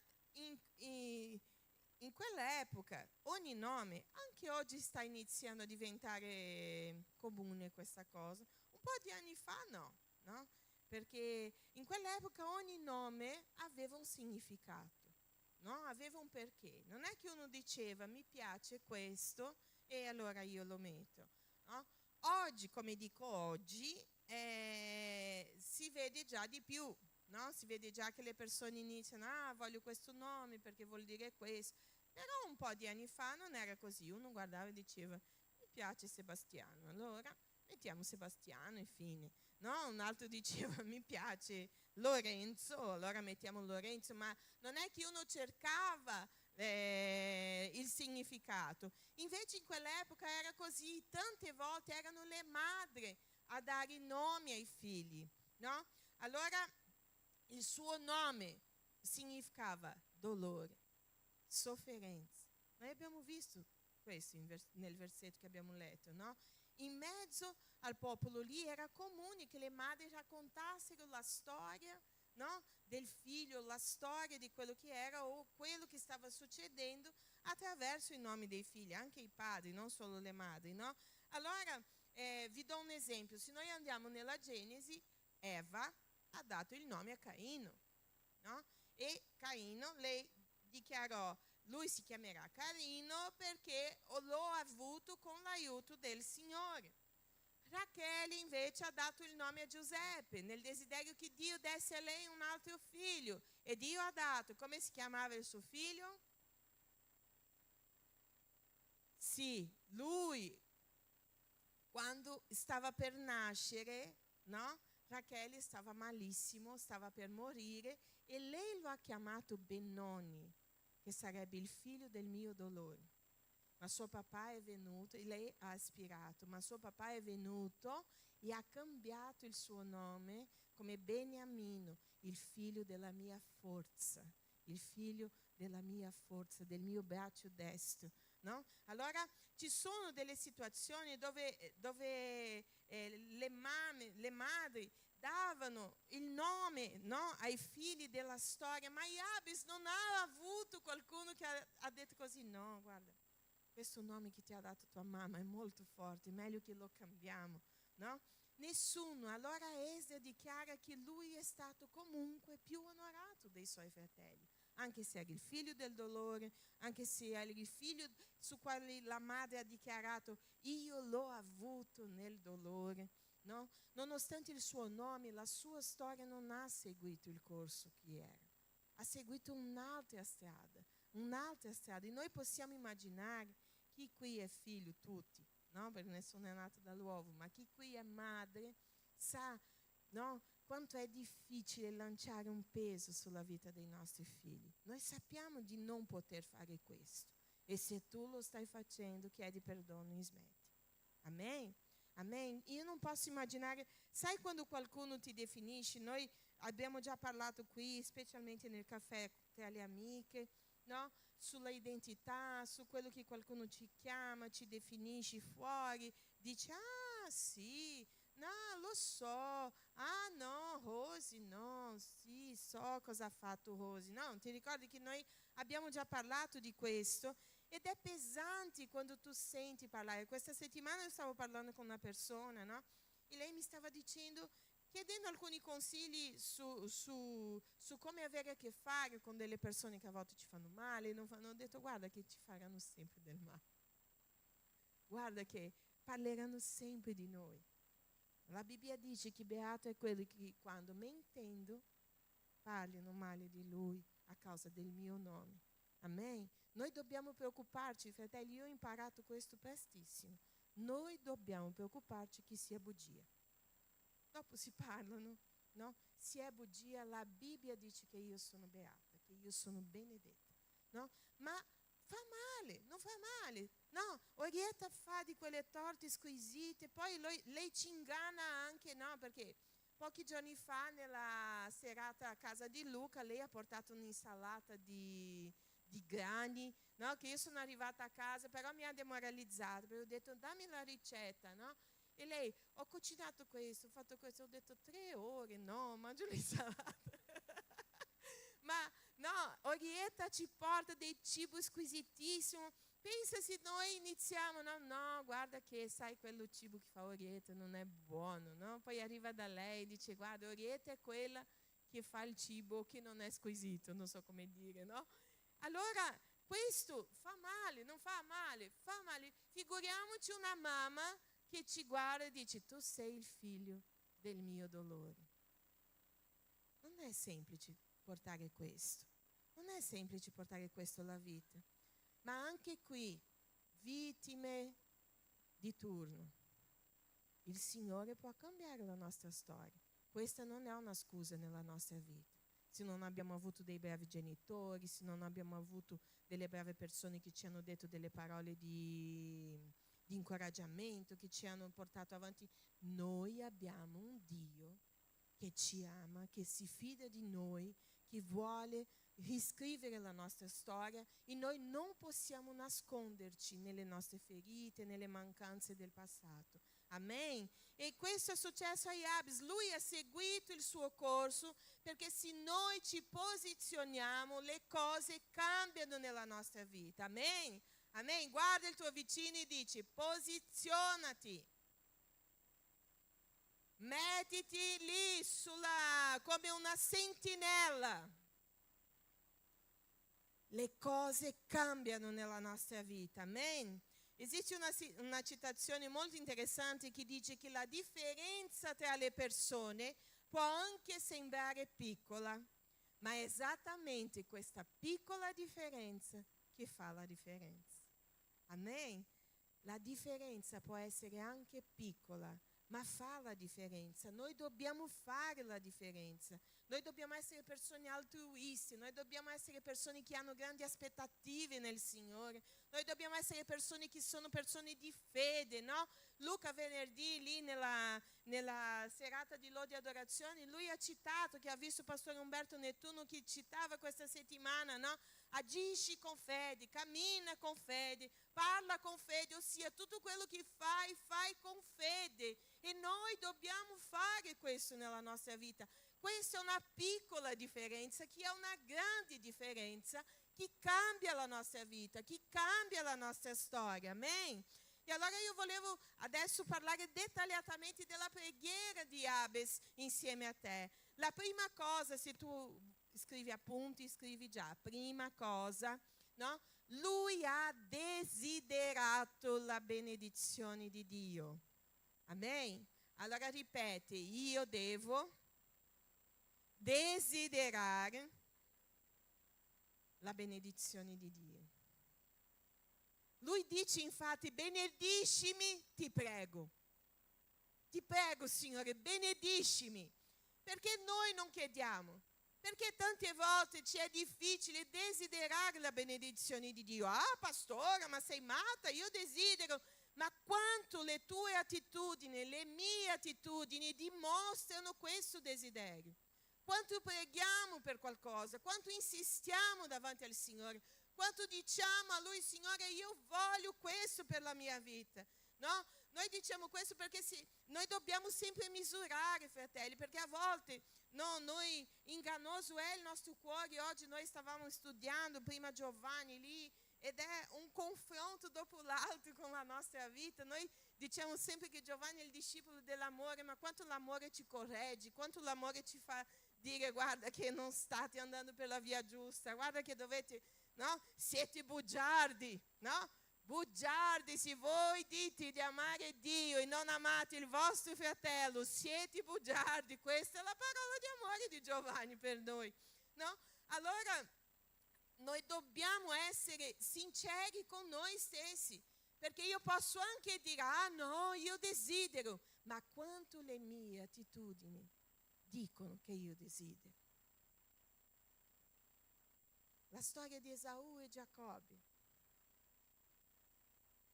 in quell'epoca ogni nome, anche oggi sta iniziando a diventare comune questa cosa, un po' di anni fa no? Perché in quell'epoca ogni nome aveva un significato, no? Aveva un perché. Non è che uno diceva mi piace questo e allora io lo metto, no? Oggi, come dico oggi, si vede già di più, no? Si vede già che le persone iniziano, voglio questo nome perché vuol dire questo. Però un po' di anni fa non era così, uno guardava e diceva mi piace Sebastiano, allora mettiamo Sebastiano e fine, no? Un altro diceva mi piace Lorenzo, allora mettiamo Lorenzo, ma non è che uno cercava il significato. Invece in quell'epoca era così, tante volte erano le madri a dare i nomi ai figli, no? Allora il suo nome significava dolore, sofferenza. Noi abbiamo visto questo nel versetto che abbiamo letto, no? In mezzo al popolo lì era comune che le madri raccontassero la storia, no? Del figlio, la storia di quello che era o quello che stava succedendo attraverso i nomi dei figli, anche i padri, non solo le madri, no? Allora vi do un esempio, se noi andiamo nella Genesi, Eva ha dato il nome a Caino, no? E Caino, lei dichiarò, lui si chiamerà Caino perché l'ho avuto con l'aiuto del Signore. Rachele invece ha dato il nome a Giuseppe nel desiderio che Dio desse a lei un altro figlio, e Dio ha dato, come si chiamava il suo figlio? Sì, lui quando stava per nascere, no? Rachele stava malissimo, stava per morire e lei lo ha chiamato Benoni, che sarebbe il figlio del mio dolore. Ma suo papà è venuto, e lei ha aspirato, ma suo papà è venuto e ha cambiato il suo nome come Beniamino, il figlio della mia forza, il figlio della mia forza, del mio braccio destro, no? Allora ci sono delle situazioni dove le madri davano il nome, no, ai figli della storia, ma Jabes non ha avuto qualcuno che ha detto così, no, guarda, questo nome che ti ha dato tua mamma è molto forte, è meglio che lo cambiamo, no? Nessuno. Allora Esdra dichiara che lui è stato comunque più onorato dei suoi fratelli, anche se era il figlio del dolore, anche se era il figlio su quale la madre ha dichiarato io l'ho avuto nel dolore, no? Nonostante il suo nome, la sua storia non ha seguito il corso che era, ha seguito un'altra strada, e noi possiamo immaginare chi qui è figlio, tutti, no? Perché nessuno è nato dall'uovo, ma chi qui è madre sa, no? Quanto è difficile lanciare un peso sulla vita dei nostri figli. Noi sappiamo di non poter fare questo, e se tu lo stai facendo, chiedi perdono e smetti. Amen? Amen? Io non posso immaginare, sai quando qualcuno ti definisce? Noi abbiamo già parlato qui, specialmente nel caffè tra le amiche, no? Sulla identità, su quello che qualcuno ci chiama, ci definisce fuori, dice, ah sì, no, lo so, ah no, Rosy, no, sì, so cosa ha fatto Rosy. No, ti ricordi che noi abbiamo già parlato di questo? Ed è pesante quando tu senti parlare. Questa settimana io stavo parlando con una persona, no? E lei mi stava dicendo, chiedendo alcuni consigli su come avere a che fare con delle persone che a volte ci fanno male. Non fanno, ho detto, guarda che ci faranno sempre del male. Guarda che parleranno sempre di noi. La Bibbia dice che beato è quello che quando mentendo parlino male di lui a causa del mio nome. Amen? Noi dobbiamo preoccuparci, fratelli, io ho imparato questo prestissimo. Noi dobbiamo preoccuparci che sia bugia. Dopo si parlano, no? Se è bugia, la Bibbia dice che io sono beata, che io sono benedetta, no? Ma fa male, non fa male, no? Orietta fa di quelle torte squisite, poi lei ci inganna anche, no? Perché pochi giorni fa, nella serata a casa di Luca, lei ha portato un'insalata di grani, no? Che io sono arrivata a casa, però mi ha demoralizzato, perché ho detto dammi la ricetta, no? E lei, ho cucinato questo, ho fatto questo, ho detto 3 ore, no, mangio l'insalata. Ma no, Orietta ci porta dei cibi squisitissimi. Pensa se noi iniziamo, no, guarda che sai quello cibo che fa Orietta non è buono, no? Poi arriva da lei e dice, guarda, Orietta è quella che fa il cibo che non è squisito, non so come dire, no? Allora, questo fa male, non fa male, fa male. Figuriamoci una mamma che ci guarda e dice, tu sei il figlio del mio dolore. Non è semplice portare questo. Non è semplice portare questo alla vita. Ma anche qui, vittime di turno. Il Signore può cambiare la nostra storia. Questa non è una scusa nella nostra vita. Se non abbiamo avuto dei bravi genitori, se non abbiamo avuto delle brave persone che ci hanno detto delle parole di incoraggiamento, che ci hanno portato avanti. Noi abbiamo un Dio che ci ama, che si fida di noi, che vuole riscrivere la nostra storia e noi non possiamo nasconderci nelle nostre ferite, nelle mancanze del passato. Amen? E questo è successo a Jabes. Lui ha seguito il suo corso perché se noi ci posizioniamo le cose cambiano nella nostra vita. Amen? Amen? Guarda il tuo vicino e dici posizionati. Mettiti lì come una sentinella. Le cose cambiano nella nostra vita. Amen? Esiste una citazione molto interessante che dice che la differenza tra le persone può anche sembrare piccola, ma è esattamente questa piccola differenza che fa la differenza. Amen? La differenza può essere anche piccola, ma fa la differenza. Noi dobbiamo fare la differenza. Noi dobbiamo essere persone altruiste, noi dobbiamo essere persone che hanno grandi aspettative nel Signore, noi dobbiamo essere persone che sono persone di fede, no? Luca venerdì lì nella serata di lode e adorazione, lui ha citato, che ha visto il pastore Umberto Nettuno che citava questa settimana, no? Agisci con fede, cammina con fede, parla con fede, ossia tutto quello che fai con fede. E noi dobbiamo fare questo nella nostra vita. Questa è una piccola differenza che è una grande differenza che cambia la nostra vita, che cambia la nostra storia. Amen? E allora io volevo adesso parlare dettagliatamente della preghiera di Jabes insieme a te. La prima cosa, se tu scrivi appunti, scrivi già, prima cosa, no? Lui ha desiderato la benedizione di Dio. Amen? Allora ripete, io devo desiderare la benedizione di Dio. Lui dice infatti, benediscimi, ti prego. Ti prego, Signore, benediscimi. Perché noi non chiediamo? Perché tante volte ci è difficile desiderare la benedizione di Dio. Ah, pastore, ma sei matta, io desidero. ma quanto le tue attitudini, le mie attitudini dimostrano questo desiderio. Quanto preghiamo per qualcosa, quanto insistiamo davanti al Signore, quanto diciamo a Lui, Signore, io voglio questo per la mia vita, no? Noi diciamo questo perché noi dobbiamo sempre misurare, fratelli, perché a volte noi, ingannoso è il nostro cuore. Oggi noi stavamo studiando prima Giovanni lì, ed è un confronto dopo l'altro con la nostra vita. Noi diciamo sempre che Giovanni è il discepolo dell'amore, ma quanto l'amore ci corregge, quanto l'amore ci fa dire: guarda che non state andando per la via giusta, guarda che dovete, no? Siete bugiardi, no? Bugiardi, se voi dite di amare Dio e non amate il vostro fratello, siete bugiardi. Questa è la parola di amore di Giovanni per noi, no? Allora noi dobbiamo essere sinceri con noi stessi, perché io posso anche dire: ah no, io desidero, ma quanto le mie attitudini dicono che io desidero. La storia di Esaù e Giacobbe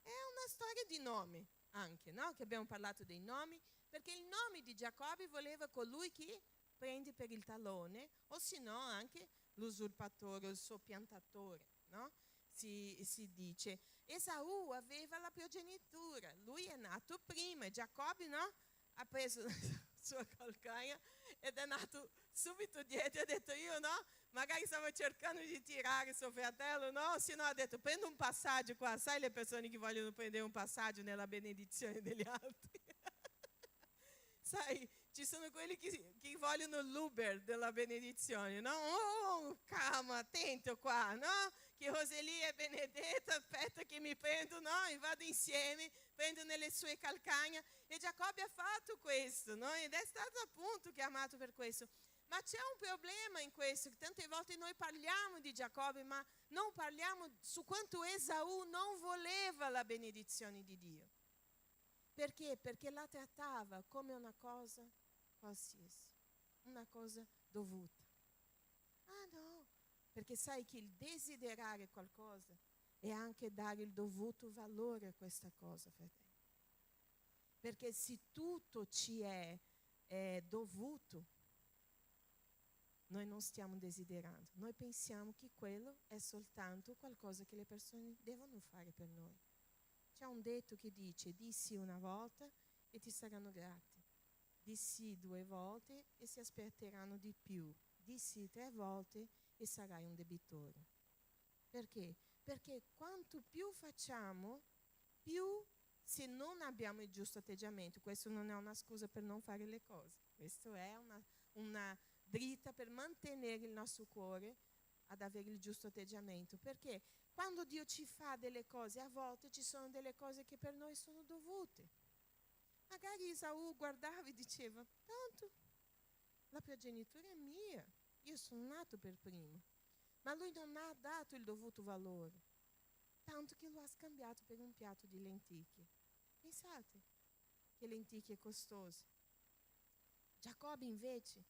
è una storia di nome anche, no? Che abbiamo parlato dei nomi, perché il nome di Giacobbe voleva colui che prende per il tallone, o se no anche l'usurpatore, il soppiantatore, no? Si dice. Esaù aveva la progenitura, lui è nato prima, e Giacobbe, no? Ha preso la sua calcagna ed è nato subito dietro, ha detto: io no, magari stavo cercando di tirare suo fratello, no? Se no ha detto: prendo un passaggio qua, sai le persone che vogliono prendere un passaggio nella benedizione degli altri? Sai, ci sono quelli che vogliono l'Uber della benedizione, no? Oh, calma, attento qua, no? Che Roseli è benedetta, aspetta che mi prendo, no? E vado insieme, prendo nelle sue calcagna. E Giacobbe ha fatto questo, no? Ed è stato appunto chiamato per questo. Ma c'è un problema in questo, che tante volte noi parliamo di Giacobbe, ma non parliamo su quanto Esaù non voleva la benedizione di Dio. Perché? Perché la trattava come una cosa qualsiasi, una cosa dovuta. Ah no, perché sai che il desiderare qualcosa è anche dare il dovuto valore a questa cosa, fratelli. Perché se tutto ci è dovuto, noi non stiamo desiderando. Noi pensiamo che quello è soltanto qualcosa che le persone devono fare per noi. C'è un detto che dice: di sì una volta e ti saranno grati, di sì 2 volte e si aspetteranno di più, di sì 3 volte e sarai un debitore. Perché? Perché quanto più facciamo, più, se non abbiamo il giusto atteggiamento, questo non è una scusa per non fare le cose, questo è una dritta per mantenere il nostro cuore ad avere il giusto atteggiamento. Perché quando Dio ci fa delle cose, a volte ci sono delle cose che per noi sono dovute. Magari Esaù guardava e diceva: tanto la progenitura è mia, io sono nato per primo. Ma lui non ha dato il dovuto valore, tanto che lo ha scambiato per un piatto di lenticchie. Pensate che lenticchie costose. Giacobbe invece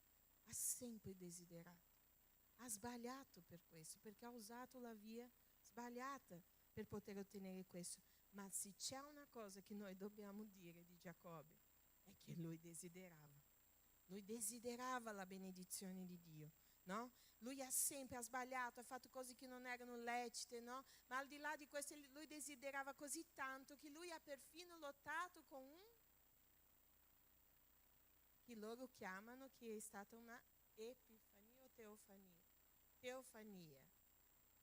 ha sempre desiderato, ha sbagliato per questo, perché ha usato la via sbagliata per poter ottenere questo. Ma se c'è una cosa che noi dobbiamo dire di Giacobbe, è che lui desiderava la benedizione di Dio, no? Lui ha sbagliato, ha fatto cose che non erano lecite, no? Ma al di là di questo lui desiderava così tanto che lui ha perfino lottato con che loro chiamano, che è stata una epifania o teofania,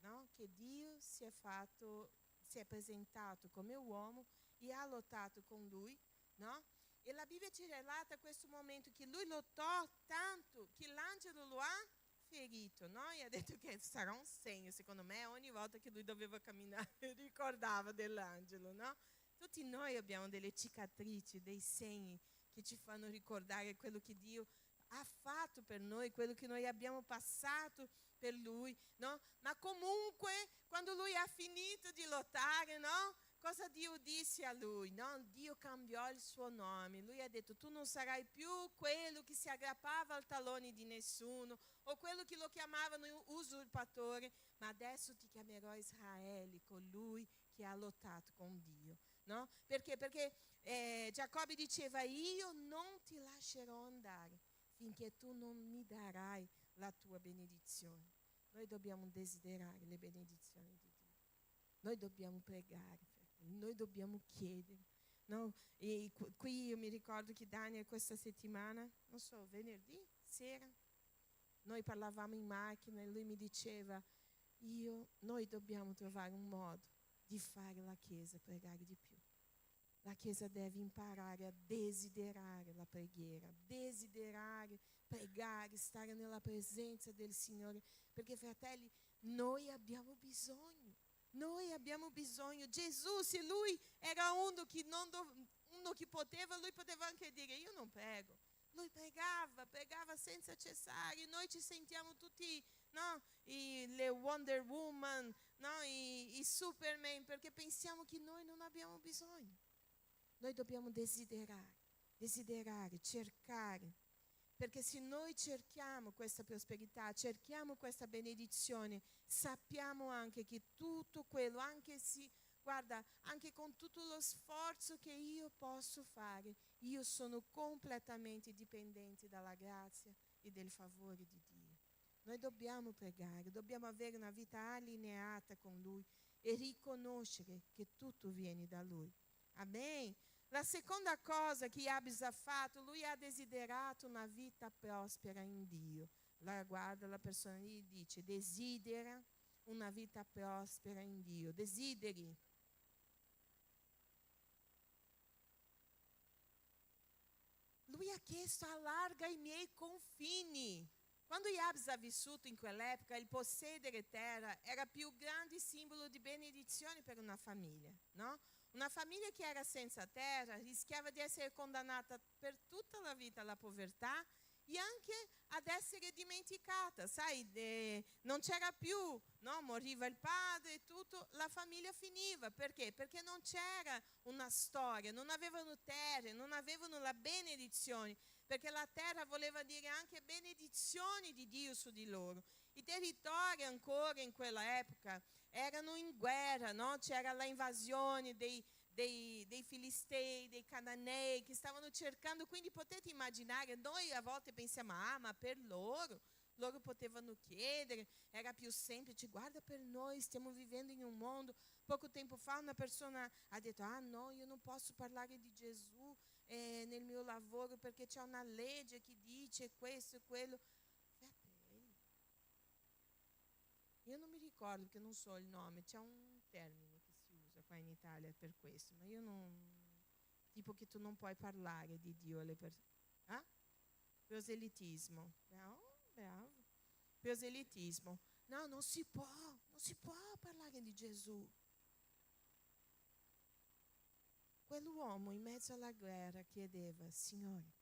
no? Che Dio si è presentato come uomo e ha lottato con lui, no? E la Bibbia ci relata questo momento che lui lottò tanto che l'angelo lo ha ferito, no? E ha detto che sarà un segno, secondo me, ogni volta che lui doveva camminare ricordava dell'angelo, no? Tutti noi abbiamo delle cicatrici, dei segni che ci fanno ricordare quello che Dio ha fatto per noi, quello che noi abbiamo passato per lui, no? Ma comunque, quando lui ha finito di lottare, no? Cosa Dio disse a lui? No? Dio cambiò il suo nome. Lui ha detto: tu non sarai più quello che si aggrappava al tallone di nessuno o quello che lo chiamavano usurpatore, ma adesso ti chiamerò Israele, colui che ha lottato con Dio. no? Perché? Perché Giacobbe diceva: io non ti lascerò andare finché tu non mi darai la tua benedizione. Noi dobbiamo desiderare le benedizioni di Dio. Noi dobbiamo pregare, fratelli. Noi dobbiamo chiedere. No? E qui io mi ricordo che Daniel questa settimana, non so, venerdì sera, noi parlavamo in macchina e lui mi diceva: noi dobbiamo trovare un modo di fare la Chiesa pregare di più. La Chiesa deve imparare a desiderare la preghiera, desiderare pregare, stare nella presenza del Signore, perché, fratelli, noi abbiamo bisogno. Noi abbiamo bisogno. Gesù, se lui era uno che poteva, lui poteva anche dire: io non prego. Lui pregava senza cessare. Noi ci sentiamo tutti, no, le Wonder Woman, no, i Superman, perché pensiamo che noi non abbiamo bisogno. Noi dobbiamo desiderare, cercare. Perché se noi cerchiamo questa prosperità, cerchiamo questa benedizione, sappiamo anche che tutto quello, anche con tutto lo sforzo che io posso fare, io sono completamente dipendente dalla grazia e del favore di Dio. Noi dobbiamo pregare, dobbiamo avere una vita allineata con Lui e riconoscere che tutto viene da Lui. Amen. La seconda cosa che Jabes ha fatto, lui ha desiderato una vita prospera in Dio. Guarda la persona lì, dice: desidera una vita prospera in Dio. Desideri. Lui ha chiesto: allarga i miei confini. Quando Jabes ha vissuto in quell'epoca, il possedere terra era più grande simbolo di benedizione per una famiglia, no? Una famiglia che era senza terra rischiava di essere condannata per tutta la vita alla povertà e anche ad essere dimenticata. Sai, non c'era più, no? Moriva il padre e tutto, la famiglia finiva. Perché? Perché non c'era una storia, non avevano terre, non avevano la benedizione, perché la terra voleva dire anche benedizioni di Dio su di loro. I territori ancora in quella epoca erano in guerra, no? C'era l'invasione dei filistei, dei cananei che stavano cercando. Quindi potete immaginare, noi a volte pensiamo: ma per loro potevano chiedere, era più semplice. Guarda, per noi stiamo vivendo in un mondo. Poco tempo fa una persona ha detto: no, io non posso parlare di Gesù nel mio lavoro perché c'è una legge che dice questo e quello. Io non mi ricordo, perché non so il nome, c'è un termine che si usa qua in Italia per questo, ma io non... tipo che tu non puoi parlare di Dio alle persone. Proselitismo. Bravo. Proselitismo. No, non si può parlare di Gesù. Quell'uomo in mezzo alla guerra chiedeva: Signore,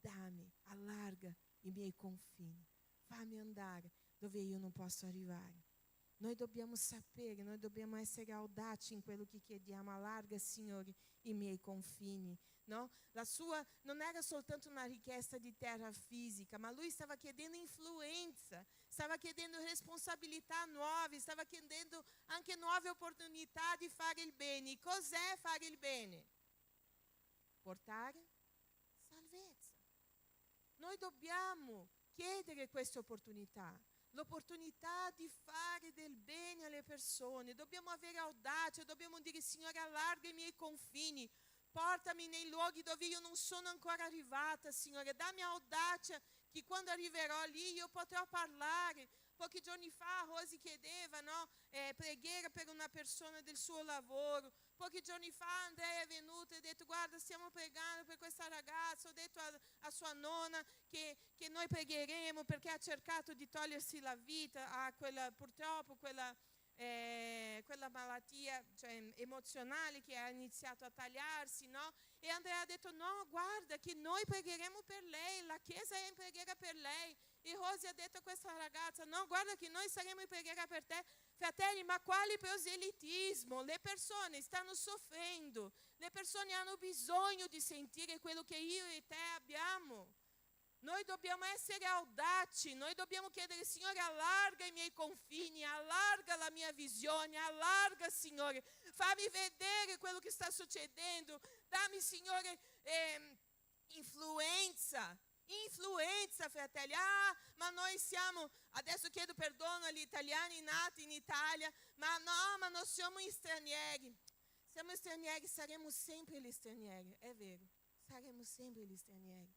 dammi, allarga i miei confini, fammi andare dove io non posso arrivare. Noi dobbiamo sapere, noi dobbiamo essere audaci in quello che chiediamo. Allarga, Signore, i miei confini, no? La sua non era soltanto una richiesta di terra fisica, ma lui stava chiedendo influenza, stava chiedendo responsabilità nuove, stava chiedendo anche nuove opportunità di fare il bene. Cos'è fare il bene? Portare salvezza. Noi dobbiamo chiedere queste opportunità. L'opportunità di fare del bene alle persone. Dobbiamo avere audacia, dobbiamo dire: Signore, allarga i miei confini, portami nei luoghi dove io non sono ancora arrivata, Signore, dammi audacia che quando arriverò lì io potrò parlare. Pochi giorni fa Rosy chiedeva, no, preghiera per una persona del suo lavoro. Pochi giorni fa Andrea è venuto e ha detto: guarda, stiamo pregando per questa ragazza. Ho detto a sua nonna che noi pregheremo perché ha cercato di togliersi la vita, purtroppo quella malattia, cioè, emozionale, che ha iniziato a tagliarsi, no? E Andrea ha detto: no, guarda che noi pregheremo per lei, la chiesa è in preghiera per lei. E Rosy ha detto a questa ragazza: no, guarda che noi saremo in preghiera per te. Fratelli, ma quale proselitismo? Le persone stanno soffrendo, le persone hanno bisogno di sentire quello che io e te abbiamo. Noi dobbiamo essere audaci, noi dobbiamo chiedere: Signore, allarga i miei confini, allarga la mia visione, allarga, Signore, fammi vedere quello che sta succedendo, dammi, Signore, influenza, fratelli. Ma noi siamo, adesso chiedo perdono agli italiani nati in Italia, ma no, ma noi siamo stranieri. Siamo stranieri, saremo sempre gli stranieri, è vero, saremo sempre gli stranieri.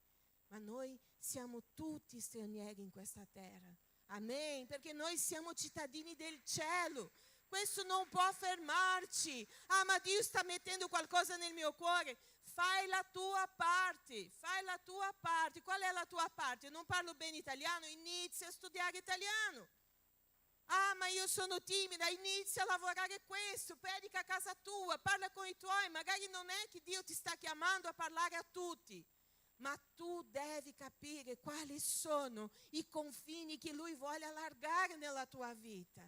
Ma noi siamo tutti stranieri in questa terra. Amen, perché noi siamo cittadini del cielo. Questo non può fermarci. Ma Dio sta mettendo qualcosa nel mio cuore. Fai la tua parte, fai la tua parte. Qual è la tua parte? Io non parlo bene italiano, inizia a studiare italiano. Ma io sono timida, inizia a lavorare questo, predica a casa tua, parla con i tuoi. Magari non è che Dio ti sta chiamando a parlare a tutti, ma tu devi capire quali sono i confini che Lui vuole allargare nella tua vita.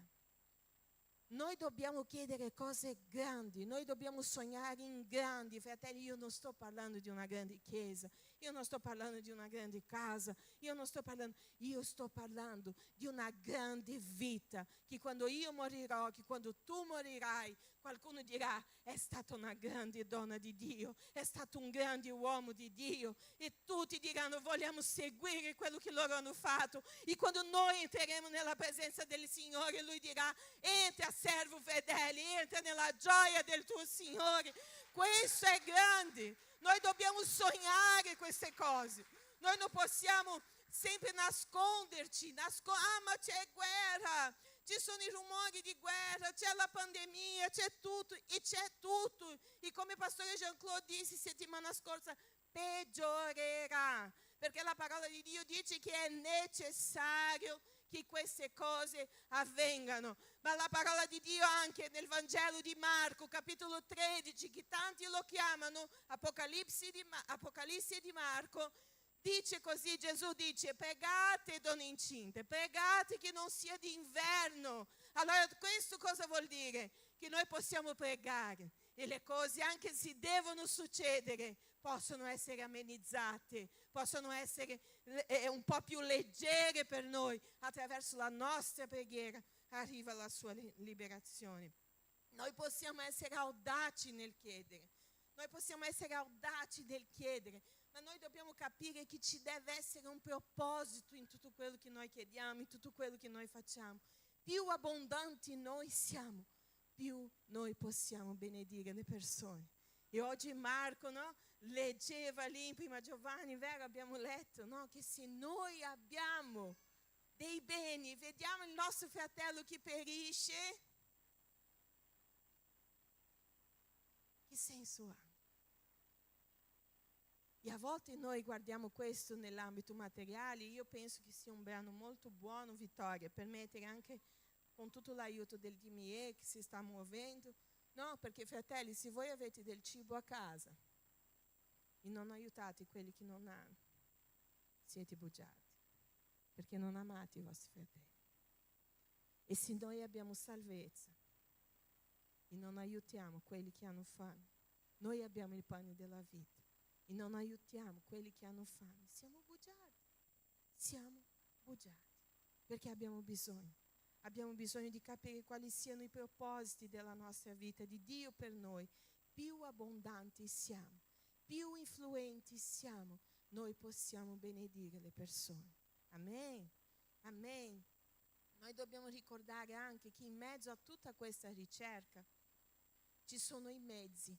Noi dobbiamo chiedere cose grandi, noi dobbiamo sognare in grandi. Fratelli, io non sto parlando di una grande chiesa, io non sto parlando di una grande casa, io sto parlando di una grande vita, che quando io morirò, che quando tu morirai, qualcuno dirà: è stata una grande donna di Dio, è stato un grande uomo di Dio, e tutti diranno: vogliamo seguire quello che loro hanno fatto. E quando noi entreremo nella presenza del Signore, Lui dirà: entra, servo fedele, entra nella gioia del tuo Signore. Questo è grande. Noi dobbiamo sognare queste cose. Noi non possiamo sempre nasconderci. Ma c'è guerra, ci sono i rumori di guerra, c'è la pandemia, c'è tutto. E come il pastore Jean-Claude disse settimana scorsa, peggiorerà. Perché la parola di Dio dice che è necessario che queste cose avvengano. Ma la parola di Dio anche nel Vangelo di Marco, capitolo 13, che tanti lo chiamano Apocalisse di Marco, dice così: Gesù dice: pregate, donne incinte, pregate che non sia d'inverno. Allora questo cosa vuol dire? Che noi possiamo pregare e le cose, anche se devono succedere, possono essere amenizzate, possono essere un po' più leggere per noi. Attraverso la nostra preghiera arriva la sua liberazione. Noi possiamo essere audaci nel chiedere, ma noi dobbiamo capire che ci deve essere un proposito in tutto quello che noi chiediamo, in tutto quello che noi facciamo. Più abbondanti noi siamo, più noi possiamo benedire le persone. E oggi Marco, no, leggeva lì in Prima Giovanni, vero? Abbiamo letto, no, che se noi abbiamo dei beni, vediamo il nostro fratello che perisce, che senso ha? E a volte noi guardiamo questo nell'ambito materiale. Io penso che sia un brano molto buono, Vittoria, per mettere anche con tutto l'aiuto del DME che si sta muovendo. No, perché fratelli, se voi avete del cibo a casa e non aiutate quelli che non hanno, siete bugiardi, perché non amate i vostri fratelli. E se noi abbiamo salvezza e non aiutiamo quelli che hanno fame, noi abbiamo il pane della vita e non aiutiamo quelli che hanno fame, siamo bugiardi, perché abbiamo bisogno di capire quali siano i propositi della nostra vita, di Dio per noi. Più abbondanti siamo, più influenti siamo, noi possiamo benedire le persone. Amen, amen. Noi dobbiamo ricordare anche che in mezzo a tutta questa ricerca ci sono i mezzi.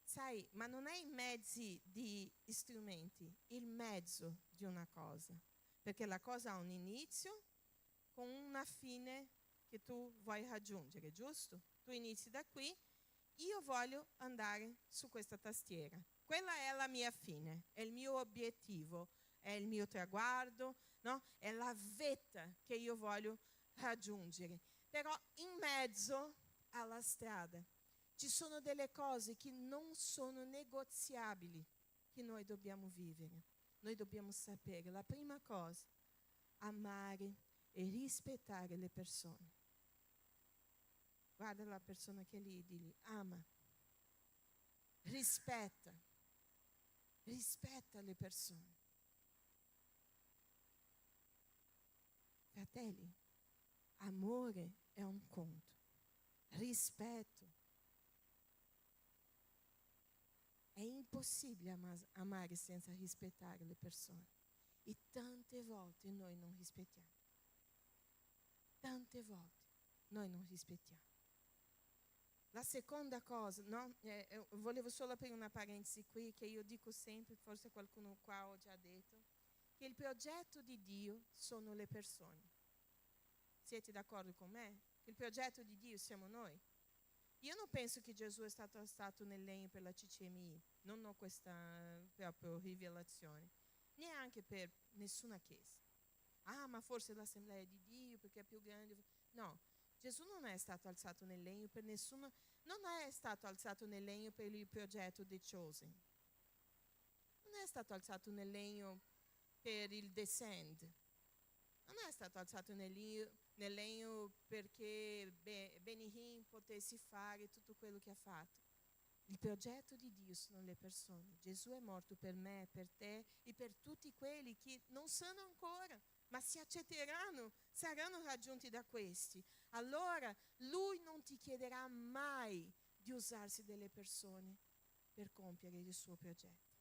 Sai, ma non è i mezzi di strumenti, il mezzo di una cosa, perché la cosa ha un inizio con una fine che tu vuoi raggiungere, giusto? Tu inizi da qui, io voglio andare su questa tastiera. Quella è la mia fine, è il mio obiettivo, è il mio traguardo, no? È la vetta che io voglio raggiungere. Però in mezzo alla strada ci sono delle cose che non sono negoziabili, che noi dobbiamo vivere. Noi dobbiamo sapere, la prima cosa, amare e rispettare le persone. Guarda la persona che è lì e digli: ama, rispetta le persone. Fratelli, amore è un conto, rispetto. È impossibile amare senza rispettare le persone. E tante volte noi non rispettiamo. Tante volte noi non rispettiamo. La seconda cosa, no? Volevo solo aprire una parentesi qui, che io dico sempre, forse qualcuno qua ho già detto, che il progetto di Dio sono le persone. Siete d'accordo con me? Il progetto di Dio siamo noi. Io non penso che Gesù è stato alzato nel legno per la CCMI, non ho questa proprio rivelazione, neanche per nessuna chiesa. Ah, ma forse l'Assemblea di Dio perché è più grande. No, Gesù non è stato alzato nel legno per nessuno, non è stato alzato nel legno per il progetto The Chosen. Non è stato alzato nel legno per il Descend. Non è stato alzato nel legno perché Benny Hinn potesse fare tutto quello che ha fatto. Il progetto di Dio sono le persone. Gesù è morto per me, per te e per tutti quelli che non sanno ancora, ma si accetteranno, saranno raggiunti da questi. Allora Lui non ti chiederà mai di usarsi delle persone per compiere il suo progetto.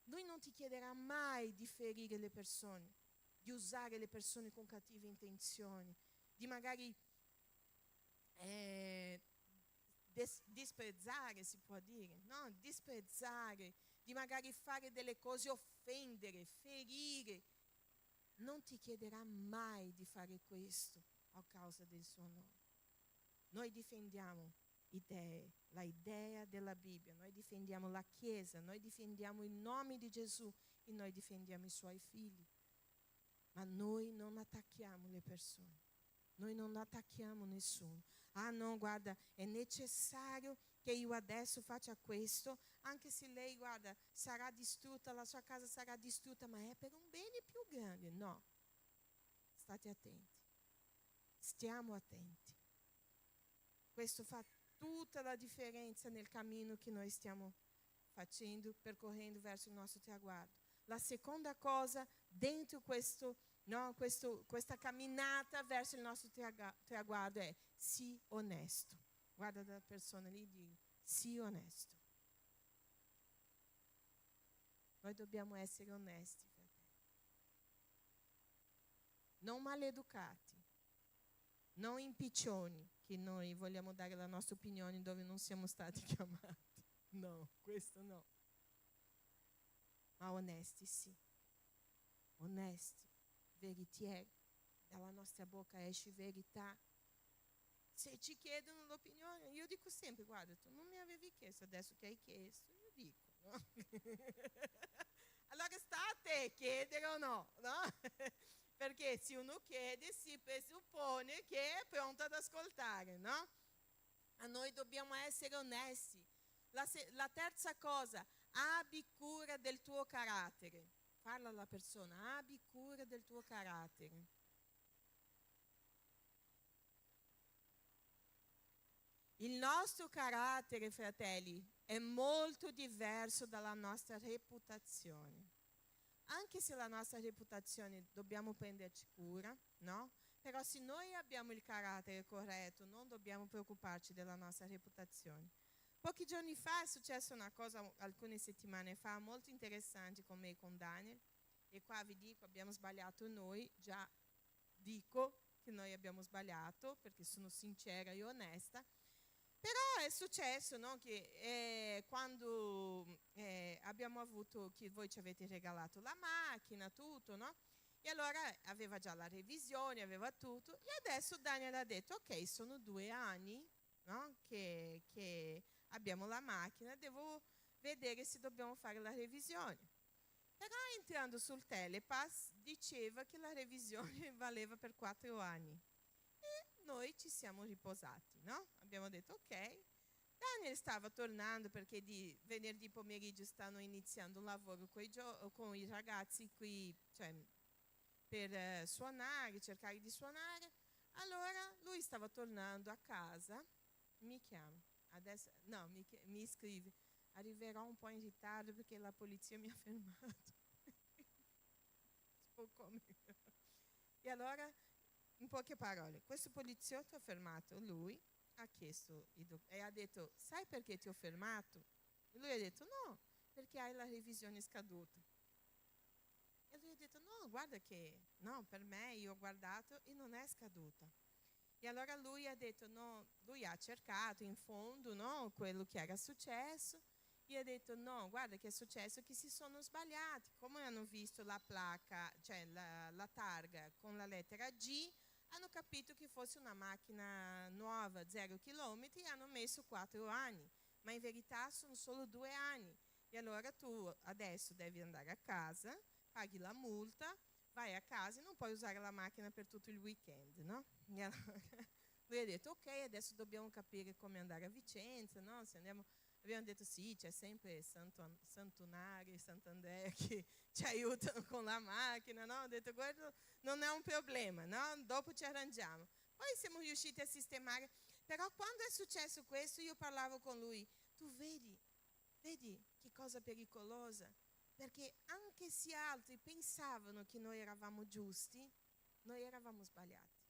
Lui non ti chiederà mai di ferire le persone, di usare le persone con cattive intenzioni, di magari disprezzare, si può dire, no? Disprezzare, di magari fare delle cose, offendere, ferire. Non ti chiederà mai di fare questo a causa del suo nome. Noi difendiamo la idea della Bibbia, noi difendiamo la Chiesa, noi difendiamo il nome di Gesù e noi difendiamo i suoi figli. Ma noi non attacchiamo le persone, noi non attacchiamo nessuno. Ah no, guarda, è necessario che io adesso faccia questo, anche se lei, guarda, sarà distrutta, la sua casa sarà distrutta, ma è per un bene più grande. No, state attenti, stiamo attenti. Questo fa tutta la differenza nel cammino che noi stiamo facendo, percorrendo verso il nostro traguardo. La seconda cosa dentro questa camminata verso il nostro traguardo è sii onesto. Guarda la persona lì e dico, sii onesto. Noi dobbiamo essere onesti, fratelli. Non maleducati, non impiccioni, che noi vogliamo dare la nostra opinione dove non siamo stati chiamati. No, questo no. Ma onesti, sì. Onesti, veritieri. Dalla nostra bocca esce verità. Se ci chiedono l'opinione, io dico sempre, guarda, tu non mi avevi chiesto, adesso che hai chiesto, io dico, no? Allora sta a te chiedere o no, no? Perché se uno chiede si presuppone che è pronto ad ascoltare, no? Ma noi dobbiamo essere onesti. La terza cosa, abbi cura del tuo carattere. Parla alla persona, abbi cura del tuo carattere. Il nostro carattere, fratelli, è molto diverso dalla nostra reputazione. Anche se la nostra reputazione dobbiamo prenderci cura, no? Però se noi abbiamo il carattere corretto, non dobbiamo preoccuparci della nostra reputazione. Pochi giorni fa è successa una cosa, alcune settimane fa, molto interessante con me e con Daniel. E qua vi dico, abbiamo sbagliato noi, già dico che noi abbiamo sbagliato, perché sono sincera e onesta. Però è successo, no, che quando abbiamo avuto, che voi ci avete regalato la macchina, tutto, no? E allora aveva già la revisione, aveva tutto. E adesso Daniel ha detto, ok, sono 2 anni, no, che abbiamo la macchina, devo vedere se dobbiamo fare la revisione. Però entrando sul Telepass diceva che la revisione valeva per 4 anni. Noi ci siamo riposati, no? Abbiamo detto ok. Daniel stava tornando perché di venerdì pomeriggio stanno iniziando un lavoro con i ragazzi qui, cioè per suonare, cercare di suonare. Allora lui stava tornando a casa, mi chiama, adesso, no, mi scrive, arriverò un po' in ritardo perché la polizia mi ha fermato. E allora, in poche parole, questo poliziotto ha fermato lui ha chiesto e ha detto: sai perché ti ho fermato? E lui ha detto: no, perché hai la revisione scaduta. E lui ha detto: no, guarda che no, per me io ho guardato e non è scaduta. E allora lui ha detto: no, lui ha cercato in fondo, no, quello che era successo, e ha detto: no, guarda che è successo che si sono sbagliati, come hanno visto la placca, cioè la targa con la lettera G, hanno capito che fosse una macchina nuova, 0 chilometri, e hanno messo 4 anni, ma in verità sono solo 2 anni. E allora tu adesso devi andare a casa, paghi la multa, vai a casa e non puoi usare la macchina per tutto il weekend, no? E allora lui ha detto: ok, adesso dobbiamo capire come andare a Vicenza, no? Se andiamo, abbiamo detto sì, c'è sempre Santunari, Sant'Andrea che ci aiutano con la macchina, no? Ho detto: guarda, non è un problema, no? Dopo ci arrangiamo. Poi siamo riusciti a sistemare, però quando è successo questo io parlavo con lui: tu vedi che cosa pericolosa? Perché anche se altri pensavano che noi eravamo giusti, noi eravamo sbagliati.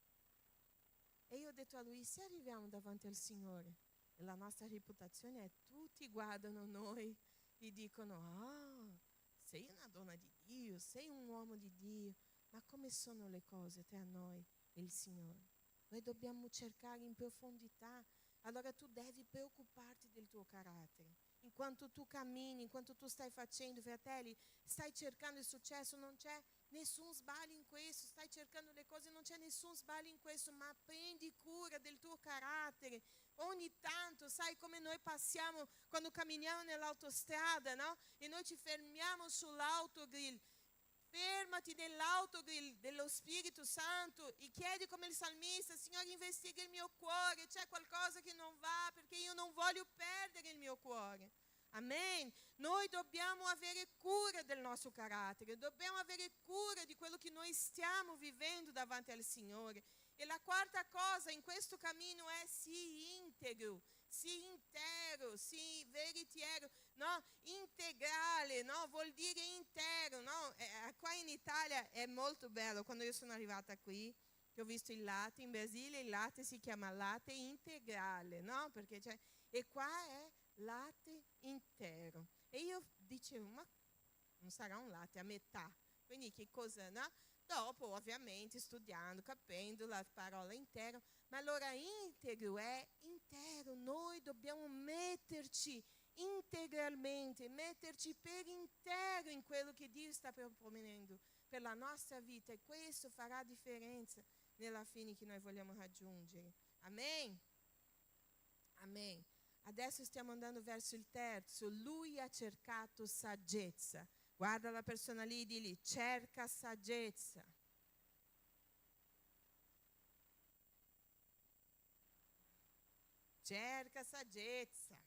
E io ho detto a lui: se arriviamo davanti al Signore e la nostra reputazione è tutti guardano noi e dicono: ah, sei una donna di Dio, sei un uomo di Dio, ma come sono le cose tra noi e il Signore? Noi dobbiamo cercare in profondità. Allora tu devi preoccuparti del tuo carattere. In quanto tu cammini, in quanto tu stai facendo, fratelli, stai cercando il successo, non c'è nessun sbaglio in questo, stai cercando le cose, non c'è nessun sbaglio in questo, ma prendi cura del tuo carattere. Ogni tanto, sai come noi passiamo quando camminiamo nell'autostrada, no? E noi ci fermiamo sull'autogrill. Fermati nell'autogrill dello Spirito Santo e chiedi come il salmista: Signore, investiga il mio cuore, c'è qualcosa che non va, perché io non voglio perdere il mio cuore. Amen. Noi dobbiamo avere cura del nostro carattere, dobbiamo avere cura di quello che noi stiamo vivendo davanti al Signore. E la quarta cosa in questo cammino è sii integro, sii intero, sii veritiero, no? Integrale, no? Vuol dire intero, no? Qua in Italia è molto bello. Quando io sono arrivata qui, che ho visto il latte, in Brasile il latte si chiama latte integrale, no? Perché e qua è latte intero. E io dicevo: ma non sarà un latte a metà? Quindi che cosa, no? Dopo, ovviamente, studiando, capendo la parola intero, ma allora integro è intero. Noi dobbiamo metterci integralmente, metterci per intero in quello che Dio sta proponendo per la nostra vita, e questo farà differenza nella fine che noi vogliamo raggiungere. Amen? Amen. Adesso stiamo andando verso il terzo. Lui ha cercato saggezza. Guarda la persona lì e digli: cerca saggezza. Cerca saggezza.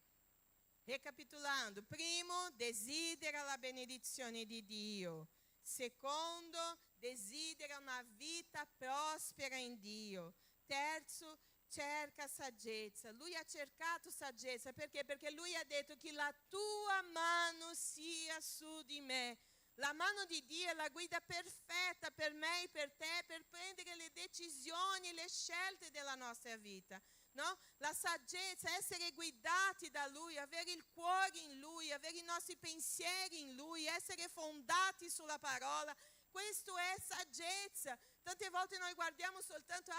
Ricapitolando: primo, desidera la benedizione di Dio. Secondo, desidera una vita prospera in Dio. Terzo, cerca saggezza. Lui ha cercato saggezza perché? Perché lui ha detto che la tua mano sia su di me. La mano di Dio è la guida perfetta per me e per te, per prendere le decisioni, le scelte della nostra vita. No? La saggezza, essere guidati da Lui, avere il cuore in Lui, avere i nostri pensieri in Lui, essere fondati sulla parola. Questo è saggezza. Tante volte noi guardiamo soltanto: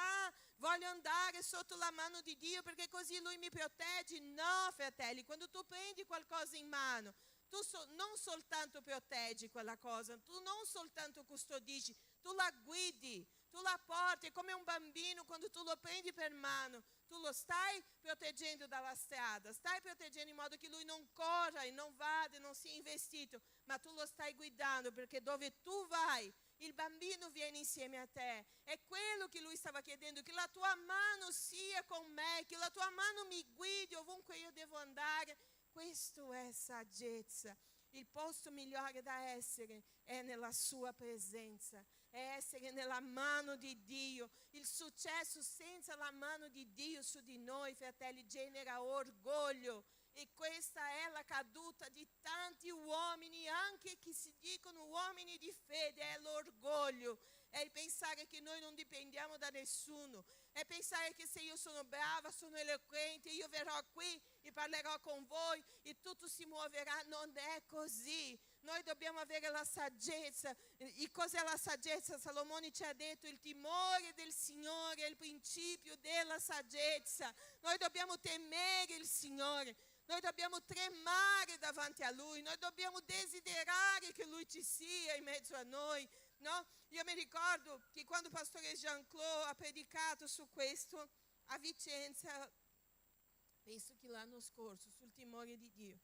voglio andare sotto la mano di Dio perché così Lui mi protegge. No, fratelli, quando tu prendi qualcosa in mano, tu non soltanto proteggi quella cosa, tu non soltanto custodisci, tu la guidi, tu la porti. È come un bambino, quando tu lo prendi per mano, tu lo stai proteggendo dalla strada, stai proteggendo in modo che lui non corra e non vada e non sia investito, ma tu lo stai guidando, perché dove tu vai, il bambino viene insieme a te. È quello che lui stava chiedendo: che la tua mano sia con me, che la tua mano mi guidi ovunque io devo andare. Questo è saggezza. Il posto migliore da essere è nella sua presenza, è essere nella mano di Dio. Il successo senza la mano di Dio su di noi, fratelli, genera orgoglio. E questa è la caduta di tanti uomini, anche che si dicono uomini di fede, è l'orgoglio. È il pensare: pensare che noi non dipendiamo da nessuno, è pensare che se io sono brava, sono eloquente, io verrò qui e parlerò con voi e tutto si muoverà. Non è così. Noi dobbiamo avere la saggezza. E cos'è la saggezza? Salomone ci ha detto: il timore del Signore è il principio della saggezza. Noi dobbiamo temere il Signore. Noi dobbiamo tremare davanti a Lui, noi dobbiamo desiderare che Lui ci sia in mezzo a noi, no? Io mi ricordo che quando il pastore Jean-Claude ha predicato su questo a Vicenza, penso che l'anno scorso, sul timore di Dio,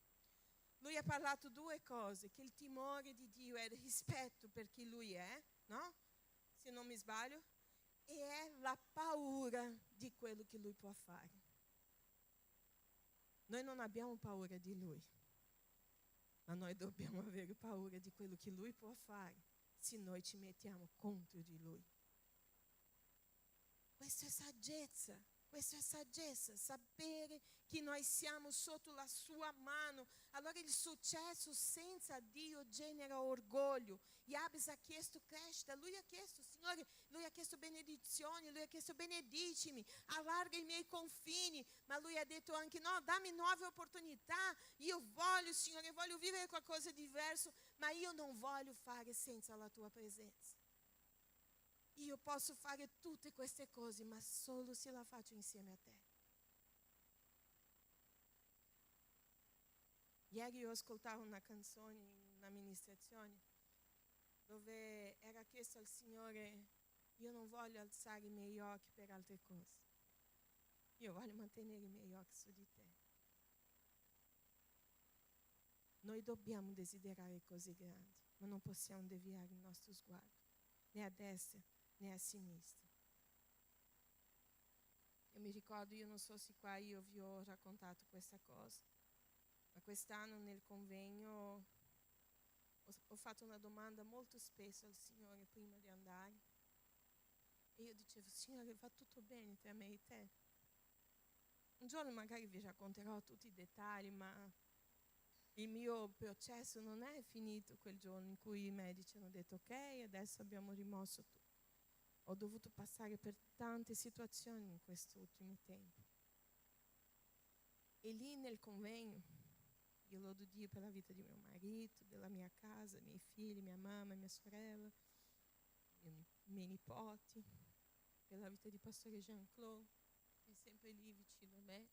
lui ha parlato due cose: che il timore di Dio è il rispetto per chi Lui è, no? Se non mi sbaglio, e è la paura di quello che Lui può fare. Noi non abbiamo paura di Lui, ma noi dobbiamo avere paura di quello che Lui può fare se noi ci mettiamo contro di Lui. Questa è saggezza, sapere che noi siamo sotto la sua mano. Allora il successo senza Dio genera orgoglio. Jabes ha chiesto crescita, lui ha chiesto: Signore, lui ha chiesto benedizioni, lui ha chiesto: benedicimi, allarga i miei confini, ma lui ha detto anche: no, dammi nuove opportunità, io voglio, Signore, voglio vivere qualcosa di diverso, ma io non voglio fare senza la tua presenza. Io posso fare tutte queste cose, ma solo se la faccio insieme a te. Ieri io ascoltavo una canzone in un'amministrazione dove era chiesto al Signore: io non voglio alzare i miei occhi per altre cose, io voglio mantenere i miei occhi su di te. Noi dobbiamo desiderare cose grandi, ma non possiamo deviare il nostro sguardo, né a destra né a sinistra. Io mi ricordo, io non so se qua io vi ho raccontato questa cosa, ma quest'anno nel convegno ho fatto una domanda molto spesso al Signore prima di andare, e io dicevo: Signore, va tutto bene tra me e te? Un giorno magari vi racconterò tutti i dettagli, ma il mio processo non è finito quel giorno in cui i medici hanno detto: ok, adesso abbiamo rimosso tutto. Ho dovuto passare per tante situazioni in questi ultimi tempi. E lì nel convegno io lodo Dio per la vita di mio marito, della mia casa, miei figli, mia mamma, mia sorella, i miei nipoti, per la vita di pastore Jean-Claude, che è sempre lì vicino a me.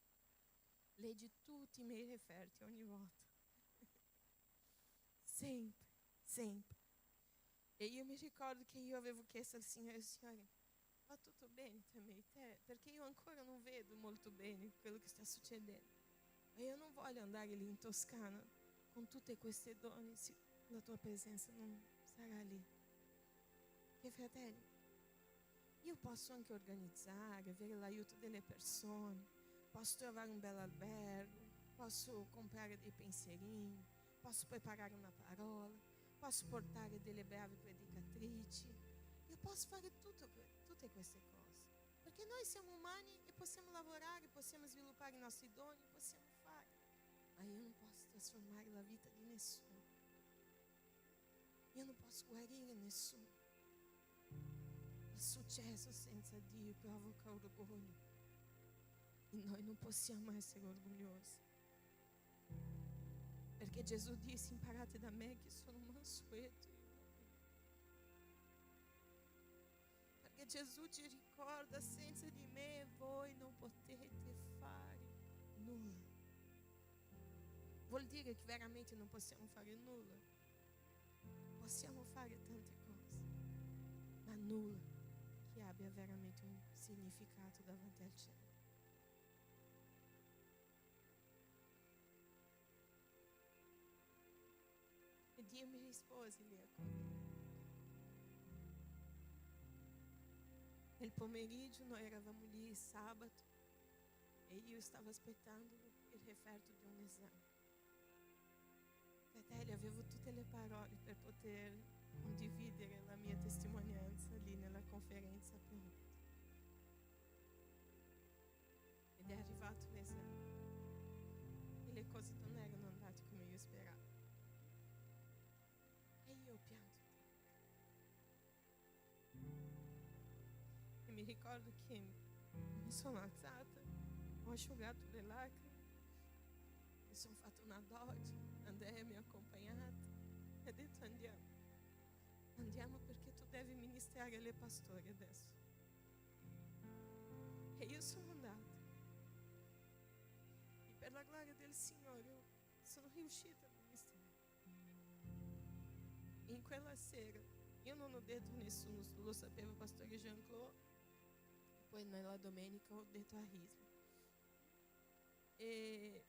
Leggi tutti i miei referti ogni volta. sempre. E io mi ricordo che io avevo chiesto al Signore: Signore, va tutto bene tra me e te? Perché io ancora non vedo molto bene quello che sta succedendo. Ma io non voglio andare lì in Toscana con tutte queste donne se la tua presenza non sarà lì. E fratelli, io posso anche organizzare, avere l'aiuto delle persone, posso trovare un bel albergo, posso comprare dei pensierini, posso preparare una parola, posso portare delle brave predicatrici, io posso fare tutte queste cose, perché noi siamo umani e possiamo lavorare, possiamo sviluppare i nostri doni, possiamo fare, ma io non posso trasformare la vita di nessuno, io non posso guarire nessuno. Il successo senza Dio provoca orgoglio e noi non possiamo essere orgogliosi. Perché Gesù disse: imparate da me che sono mansueto. Perché Gesù ci ricorda: senza di me voi non potete fare nulla. Vuol dire che veramente non possiamo fare nulla. Possiamo fare tante cose, ma nulla che abbia veramente un significato davanti al cielo. E Dio mi rispose lì a convegno. Nel pomeriggio noi eravamo lì sabato e io stavo aspettando il referto di un esame. Fratelli, avevo tutte le parole per poter condividere la mia testimonianza lì nella conferenza aperta. Ed è arrivato l'esame e le cose non erano andate come io speravo. E io ho pianto tanto. mi ricordo che mi sono alzata, ho asciugato le lacrime, mi sono fatta una doccia, Andrea mi ha accompagnata e ha detto andiamo perché tu devi ministrare alle pastori adesso. E io sono andata e per la gloria del Signore sono riuscita a ministrare. E in quella sera io non ho detto a nessuno, lo sapeva il pastore Jean-Claude, e poi nella domenica ho detto a Risma. E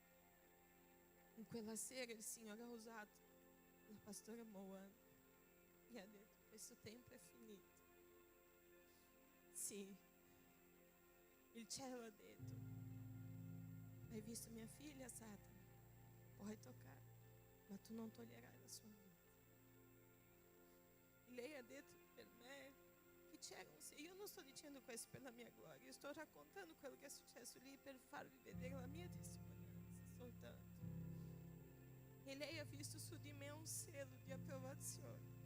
in quella sera il Signore ha usato la pastora Moana e ha detto: questo tempo è finito. Sì, il cielo ha detto: hai visto mia figlia Satana? Puoi toccare, ma tu non toglierai la sua vita. E lei ha detto per me che c'era un segno. Io non sto dicendo questo per la mia gloria, io sto raccontando quello che è successo lì per farvi vedere la mia testimonianza soltanto. E lei ha visto su di me un selo di approvazione.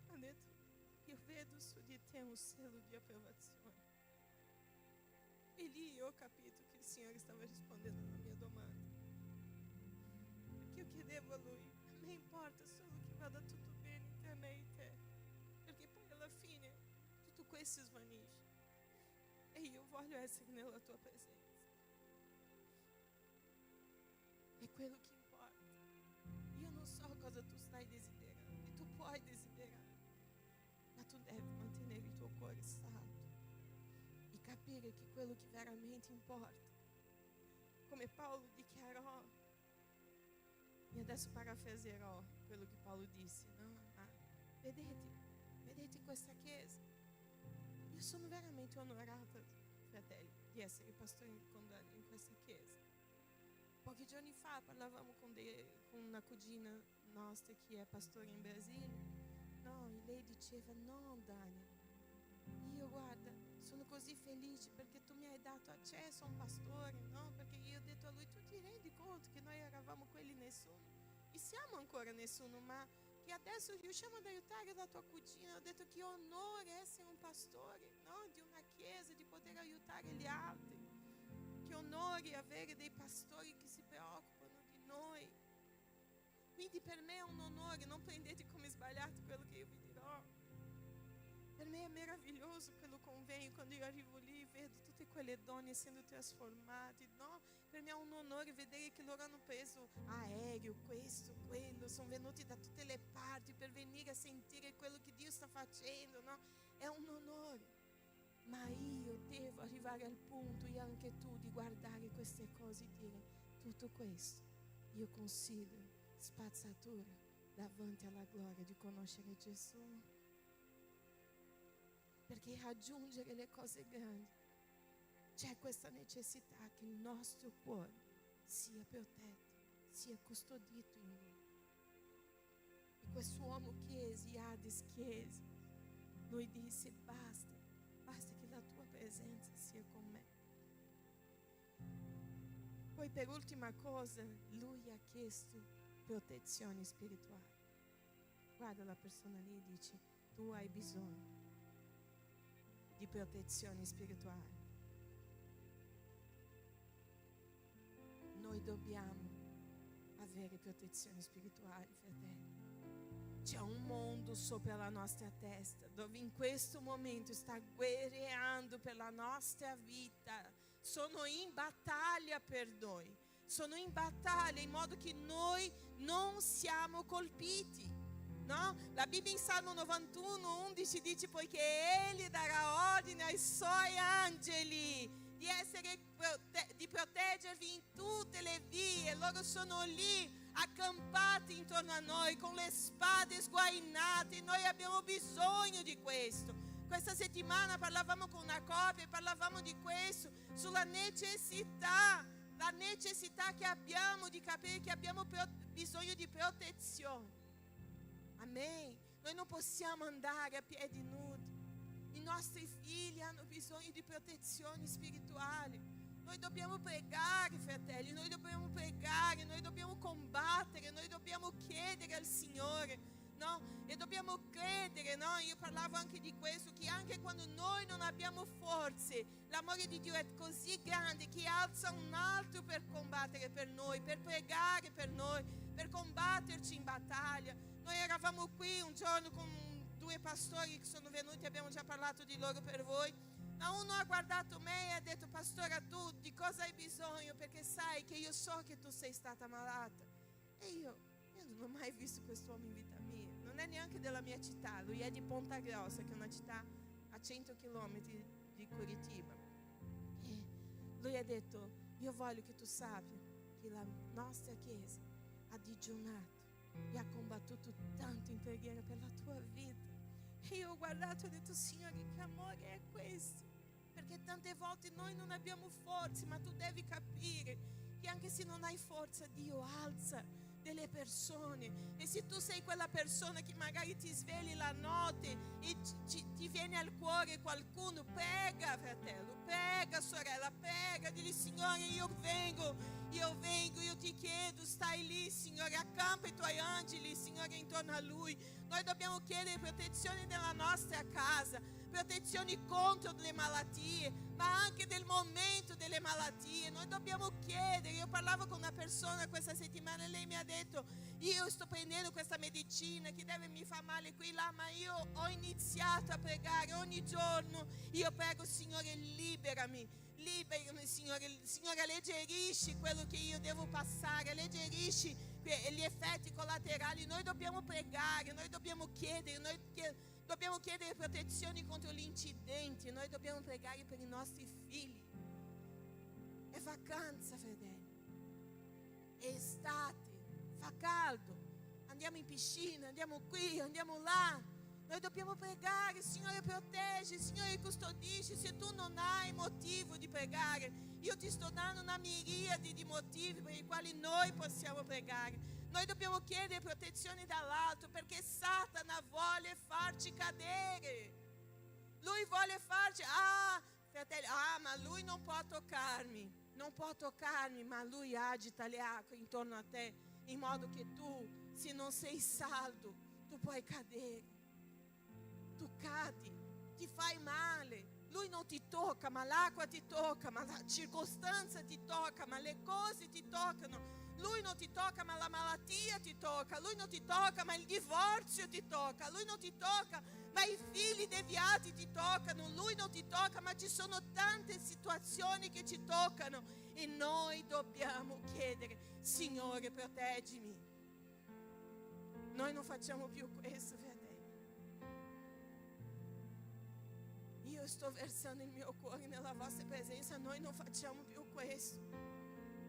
Ha detto: io vedo su di te un selo di approvazione. E lì io ho capito che il Signore stava rispondendo alla mia domanda. Perché io chiedevo a Lui: a me importa solo che vada tutto bene tra me e te, perché poi alla fine tutto questo svanisce e io voglio essere nella tua presenza. È quello che importa. Io non so cosa tu stai desiderando e tu puoi desiderare, ma tu devi mantenere il tuo cuore saldo e capire che quello che veramente importa, come Paolo dichiarò, e adesso parafraserò quello che Paolo disse, no? Ma vedete questa chiesa? Io sono veramente onorata, fratelli, di essere pastore in questa chiesa. Pochi giorni fa parlavamo con una cugina nostra che è pastore in Brasile. No, e lei diceva: no Dani, io guarda, sono così felice perché tu mi hai dato accesso a un pastore, no? Perché io ho detto a lui: tu ti rendi conto che noi eravamo quelli nessuno? E siamo ancora nessuno, ma che adesso riusciamo ad aiutare la tua cugina. Ho detto: che onore essere un pastore, no? Di una chiesa, di poter aiutare gli altri. Che onore avere dei pastori che si preoccupano di noi. Quindi per me è un onore, non prendete come sbagliato quello che io vi dirò. Per me è meraviglioso quello convegno, quando io arrivo lì vedo tutte quelle donne essendo trasformate, no? Per me è un onore vedere che loro hanno preso aereo, questo, quello, sono venuti da tutte le parti per venire a sentire quello che Dio sta facendo, no? È un onore. Ma io devo arrivare al punto, e anche tu, di guardare queste cose e dire: tutto questo io considero spazzatura davanti alla gloria di conoscere Gesù. Perché raggiungere le cose grandi c'è questa necessità che il nostro cuore sia protetto, sia custodito in Lui. E quest'uomo chiese, Hades chiese, lui disse: basta che la tua presenza sia con me. Poi per ultima cosa lui ha chiesto protezione spirituale. Guarda la persona lì e dice: tu hai bisogno di protezione spirituale. Noi dobbiamo avere protezione spirituale, fratelli. C'è un mondo sopra la nostra testa dove in questo momento sta guerreando per la nostra vita. Sono in battaglia per noi. Sono in battaglia in modo che noi non siamo colpiti. No? La Bibbia in Salmo 91:11 dice: poiché Egli darà ordine ai Suoi angeli di proteggervi in tutte le vie. Loro sono lì accampati intorno a noi con le spade sguainate. Noi abbiamo bisogno di questo. Questa settimana parlavamo con una coppia e parlavamo di questo, sulla necessità, la necessità che abbiamo di capire che abbiamo bisogno di protezione. Amen. Noi non possiamo andare a piedi nudi. I nostri figli hanno bisogno di protezione spirituale. Noi dobbiamo pregare, fratelli, noi dobbiamo pregare, noi dobbiamo combattere, noi dobbiamo chiedere al Signore. no? E dobbiamo credere, no? Io parlavo anche di questo, che anche quando noi non abbiamo forze, l'amore di Dio è così grande che alza un altro per combattere per noi, per pregare per noi, per combatterci in battaglia. Noi eravamo qui un giorno con 2 pastori che sono venuti, abbiamo già parlato di loro per voi, ma uno ha guardato me e ha detto: pastora, tu di cosa hai bisogno? Perché sai che io so che tu sei stata malata. E io non ho mai visto quest'uomo in vita mia, non è neanche della mia città, lui è di Ponta Grossa, che è una città a 100 km di Curitiba. E lui ha detto: io voglio che tu sappia che la nostra chiesa ha digiunato e ha combattuto tanto in preghiera per la tua vita. E io ho guardato e ho detto: Signore, che amore è questo? Perché tante volte noi non abbiamo forze, ma tu devi capire che anche se non hai forza, Dio alza delle persone. E se tu sei quella persona che magari ti svegli la notte e ti viene al cuore qualcuno, prega, fratello, prega, sorella, prega, digli: Signore, io vengo, io ti chiedo, stai lì, Signore, accampa i tuoi angeli, Signore, intorno a lui. Noi dobbiamo chiedere protezione nella nostra casa, protezioni contro le malattie, ma anche nel momento delle malattie. Noi dobbiamo chiedere. Io parlavo con una persona questa settimana e lei mi ha detto: io sto prendendo questa medicina che mi fa male qui là, ma io ho iniziato a pregare ogni giorno. Io prego: Signore, liberami, Signore, alleggerisci quello che io devo passare, alleggerisci gli effetti collaterali. Noi dobbiamo pregare, noi dobbiamo chiedere, dobbiamo chiedere protezioni contro gli incidenti, noi dobbiamo pregare per i nostri figli. È vacanza, fratelli, è estate, fa caldo, andiamo in piscina, andiamo qui, andiamo là. Noi dobbiamo pregare: Signore, proteggi, Signore, custodisci. Se tu non hai motivo di pregare, io ti sto dando una miriade di motivi per i quali noi possiamo pregare. Noi dobbiamo chiedere protezione dall'alto, perché Satana vuole farci cadere. Lui vuole farci: fratelli, ma lui non può toccarmi, ma lui agita le acque intorno a te, in modo che tu, se non sei saldo, tu puoi cadere. Tu cadi, ti fai male. Lui non ti tocca, ma l'acqua ti tocca, ma la circostanza ti tocca, ma le cose ti toccano. Lui non ti tocca, ma la malattia ti tocca. Lui non ti tocca, ma il divorzio ti tocca. Lui non ti tocca, ma i figli deviati ti toccano. Lui non ti tocca, ma ci sono tante situazioni che ci toccano. E noi dobbiamo chiedere: Signore, proteggimi. Noi non facciamo più questo, fratelli. Io sto versando il mio cuore nella vostra presenza. Noi non facciamo più questo.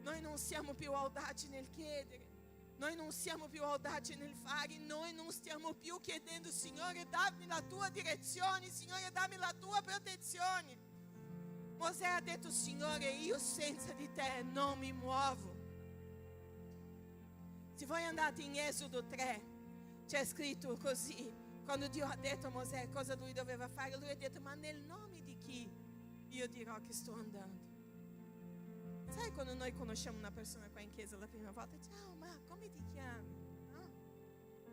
Noi non siamo più audaci nel chiedere. Noi non siamo più audaci nel fare. Noi non stiamo più chiedendo: Signore, dammi la tua direzione, Signore, dammi la tua protezione. Mosè ha detto: Signore, io senza di te non mi muovo. Se voi andate in Esodo 3, c'è scritto così. Quando Dio ha detto a Mosè cosa lui doveva fare, lui ha detto: ma nel nome di chi io dirò che sto andando? Sai, quando noi conosciamo una persona qua in chiesa la prima volta: ciao, ma come ti chiami? No?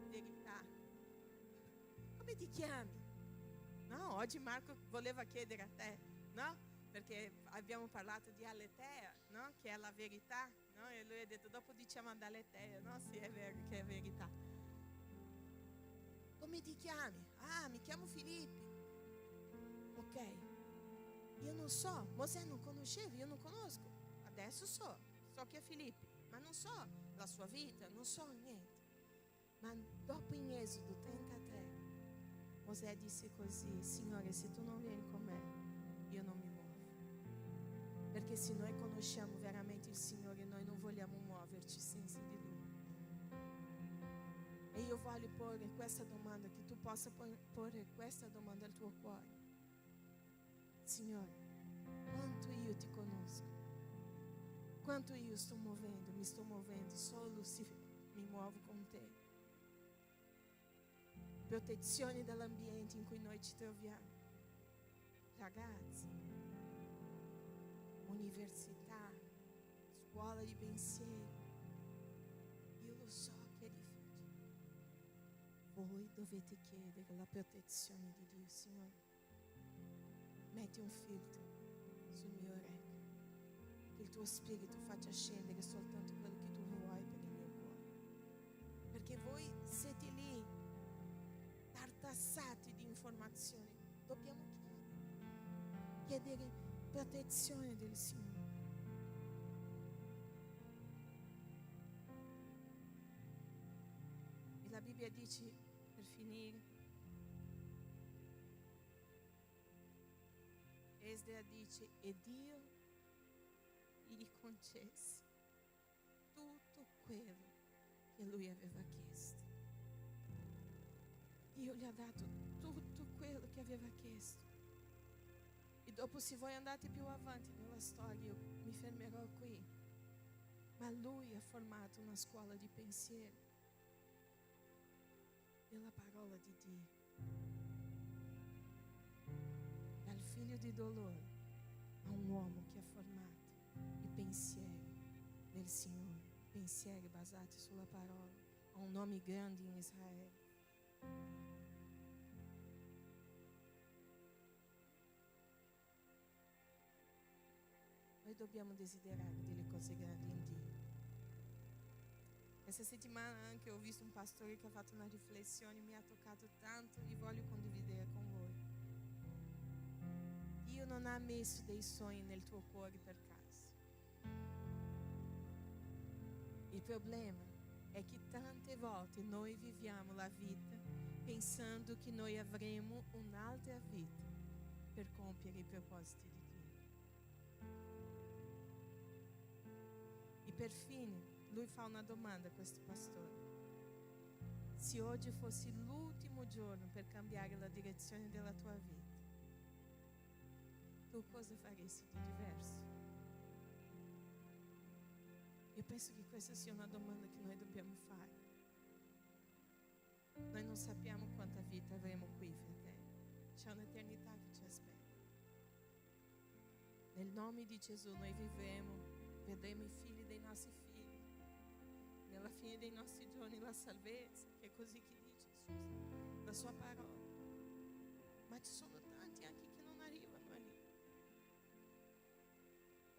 Verità. Come ti chiami? No, oggi Marco voleva chiedere a te, no? Perché abbiamo parlato di Aletea, no? Che è la verità, no? E lui ha detto: dopo diciamo ad Aletea, no? Sì, è vero che è verità. Come ti chiami? Mi chiamo Filippi. Ok, io non so, Mosè non conosceva, io non conosco. Adesso so che è Filippi, ma non so la sua vita, non so niente. Ma dopo in Esodo 33, Mosè disse così: Signore, se tu non vieni con me, io non mi muovo. Perché se noi conosciamo veramente il Signore, noi non vogliamo muoverci senza di Lui. E io voglio porre questa domanda, che tu possa porre questa domanda al tuo cuore: Signore, quanto io ti conosco? Quanto io mi sto muovendo solo se mi muovo con te? Protezione dall'ambiente in cui noi ci troviamo. Ragazzi, università, scuola di pensiero. Io lo so che è difficile. Voi voi dovete chiedere la protezione di Dio. Signore, metti un filtro sul mio orecchio, che il tuo spirito faccia scendere soltanto quello che tu vuoi per il mio cuore, perché voi siete lì tartassati di informazioni. Dobbiamo chiedere protezione del Signore. E la Bibbia dice, per finire, Esdra dice, e Dio gli concesse tutto quello che lui aveva chiesto. Dio gli ha dato tutto quello che aveva chiesto. E dopo, se voi andate più avanti nella storia, io mi fermerò qui. Ma lui ha formato una scuola di pensiero della parola di Dio. Dal figlio di dolore a un uomo che ha formato i pensieri del Signore, pensieri basati sulla parola, a un nome grande in Israele. Noi dobbiamo desiderare delle cose grandi in Dio. Questa settimana anche ho visto un pastore che ha fatto una riflessione, mi ha toccato tanto e voglio condividere con voi. Dio non ha messo dei sogni nel tuo cuore per caso. Il problema è che tante volte noi viviamo la vita pensando che noi avremo un'altra vita per compiere i propositi di Dio. E perfino lui fa una domanda a questo pastore: se oggi fosse l'ultimo giorno per cambiare la direzione della tua vita, tu cosa faresti di diverso? Io penso che questa sia una domanda che noi dobbiamo fare. Noi non sappiamo quanta vita avremo qui, fratelli. C'è un'eternità che ci aspetta. Nel nome di Gesù noi vedremo i figli dei nostri figli. Nella fine dei nostri giorni la salvezza, che è così che dice Gesù, la sua parola. Ma ci sono tanti anche che non arrivano lì.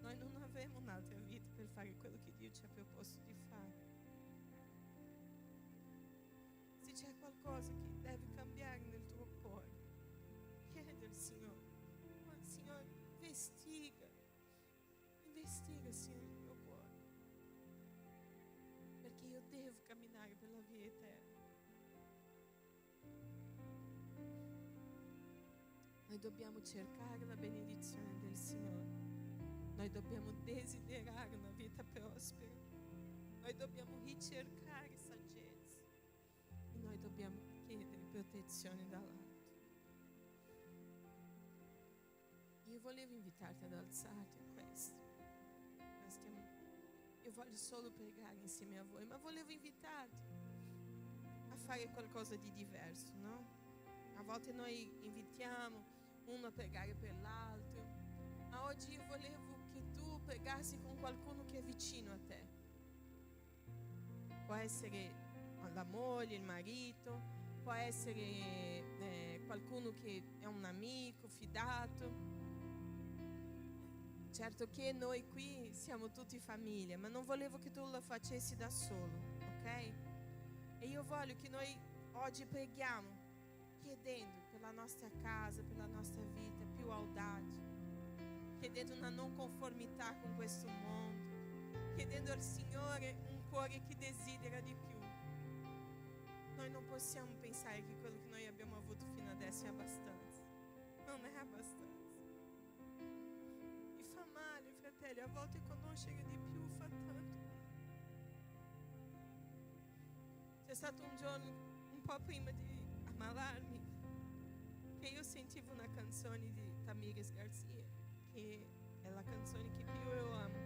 Noi non avremo un'altra vita per fare quello che Dio ci ha proposto di fare. Se c'è qualcosa che deve cambiare nel tuo cuore, chiedi al Signore: ma Signore, investiga, Signore, il mio cuore, perché io devo camminare per la via eterna. Noi dobbiamo cercare la benedizione del Signore. Noi dobbiamo desiderare una vita prospera. Noi dobbiamo ricercare saggezza. E noi dobbiamo chiedere protezione dall'alto. Io volevo invitarti ad alzarti a questo. Io voglio solo pregare insieme a voi, ma volevo invitarti a fare qualcosa di diverso, no? A volte noi invitiamo uno a pregare per l'altro, ma oggi io volevo che tu pregassi con qualcuno che è vicino a te. Può essere la moglie, il marito, può essere qualcuno che è un amico fidato. Certo che noi qui siamo tutti famiglia, ma non volevo che tu lo facessi da solo, ok? E io voglio che noi oggi preghiamo chiedendo per la nostra casa, per la nostra vita più audace, chiedendo una non conformità con questo mondo, chiedendo al Signore un cuore che desidera di più. Noi non possiamo pensare che quello che noi abbiamo avuto fino adesso è abbastanza. Non è abbastanza. Mi fa male, fratelli, a volte conoscere di più fa tanto. C'è stato un giorno, un po' prima di ammalarmi, che io sentivo una canzone di Tamires Garcia, che è la canzone che più io amo.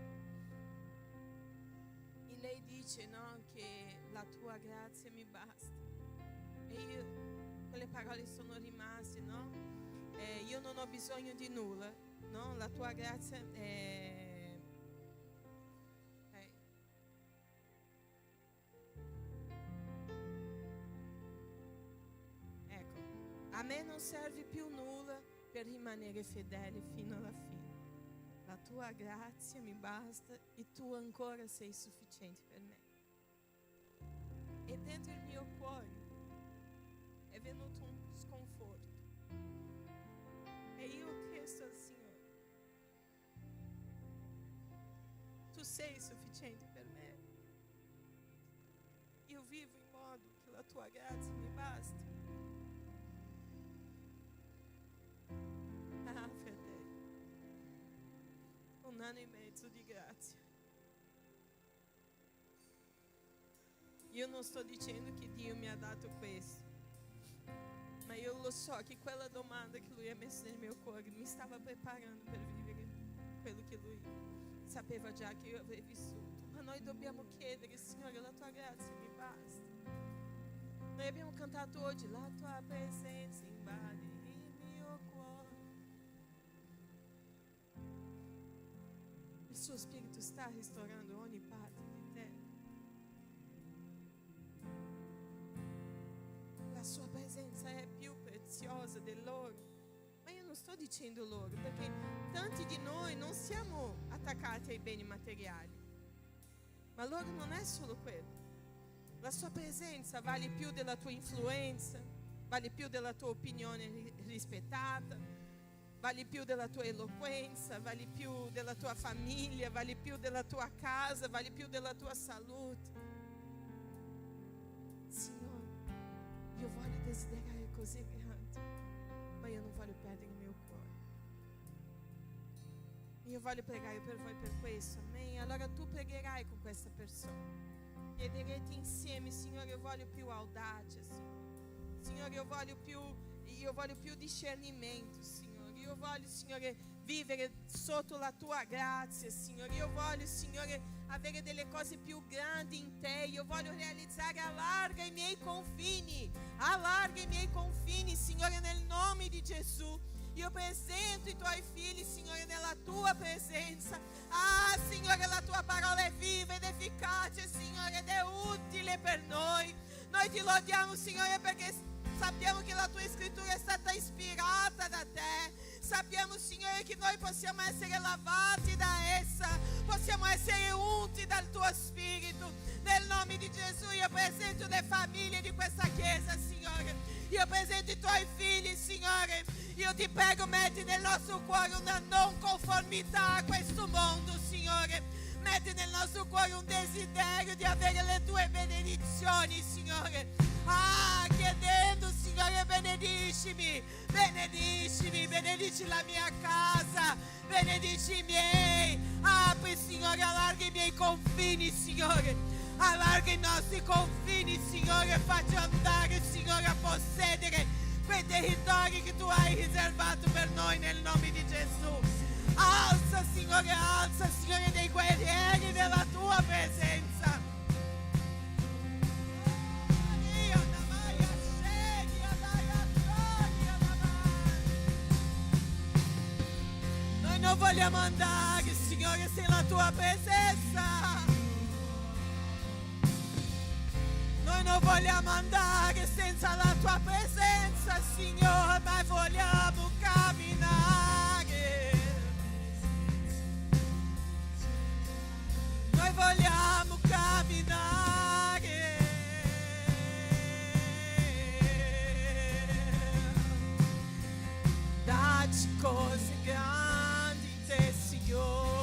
E lei dice, no, che la tua grazia mi basta. E io, quelle parole sono rimaste, no? Io non ho bisogno di nulla, no? La tua grazia è... serve più nulla per rimanere fedele fino alla fine. La tua grazia mi basta e tu ancora sei sufficiente per me. E dentro il mio cuore è venuto un sconforto. E io ho chiesto al Signore, tu sei sufficiente per me. Io vivo in modo che la tua grazia mi basti. Ah, fratelli, 1 anno e mezzo di grazia. Io non sto dicendo che Dio mi ha dato questo, ma io lo so che quella domanda che Lui ha messo nel mio cuore mi stava preparando per vivere quello che Lui sapeva già che io avrei vissuto. Ma noi dobbiamo chiedere, Signore, la tua grazia mi basta. Noi abbiamo cantato oggi, la tua presenza invade il mio cuore. Il suo Spirito sta restaurando ogni parte di te. La sua presenza è più preziosa dell'oro. Ma io non sto dicendo l'oro, perché tanti di noi non siamo attaccati ai beni materiali. Ma l'oro non è solo quello. La sua presenza vale più della tua influenza, vale più della tua opinione rispettata, vale più della tua eloquenza, vale più della tua famiglia, vale più della tua casa, vale più della tua salute. Signore, io voglio desiderare così grande, ma io non voglio perdere il mio cuore. Io voglio pregare per voi per questo, amen. Allora tu pregherai con questa persona. Chiederete insieme, Signore, io voglio più audacia, Signore, io voglio più discernimento, Signore, io voglio, Signore, vivere sotto la tua grazia, Signore, io voglio, Signore, avere delle cose più grandi in te, io voglio realizzare, allarga i miei confini, Signore, nel nome di Gesù. Io presento i tuoi figli, Signore, nella tua presenza. Ah, Signore, la tua parola è viva ed efficace, Signore, ed è utile per noi. Noi ti lodiamo, Signore, perché sappiamo che la tua scrittura è stata ispirata da te. Sappiamo, Signore, che noi possiamo essere lavati da essa, possiamo essere unti dal tuo Spirito. Nel nome di Gesù io presento le famiglie di questa chiesa, Signore. Io presento i tuoi figli, Signore. Io ti prego, metti nel nostro cuore una non conformità a questo mondo, Signore. Metti nel nostro cuore un desiderio di avere le tue benedizioni, Signore. Ah, chiedendo, Signore, benedicimi, benedici la mia casa, benedici i miei. Apri, Signore, allarga i miei confini, Signore. Allarga i nostri confini, Signore. Facci andare, Signore, a possedere quei territori che tu hai riservato per noi nel nome di Gesù. Alza, Signore, dei guerrieri della tua presenza. Noi non vogliamo andare, Signore, senza la tua presenza. Noi non vogliamo andare senza la tua presenza, Signore, ma vogliamo camminare. Noi vogliamo camminare. Dacci cose grandi in te, Signore.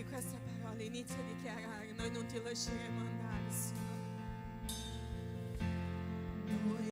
questa parola, inizia a dichiarare: noi non ti lasceremo andare, Signore.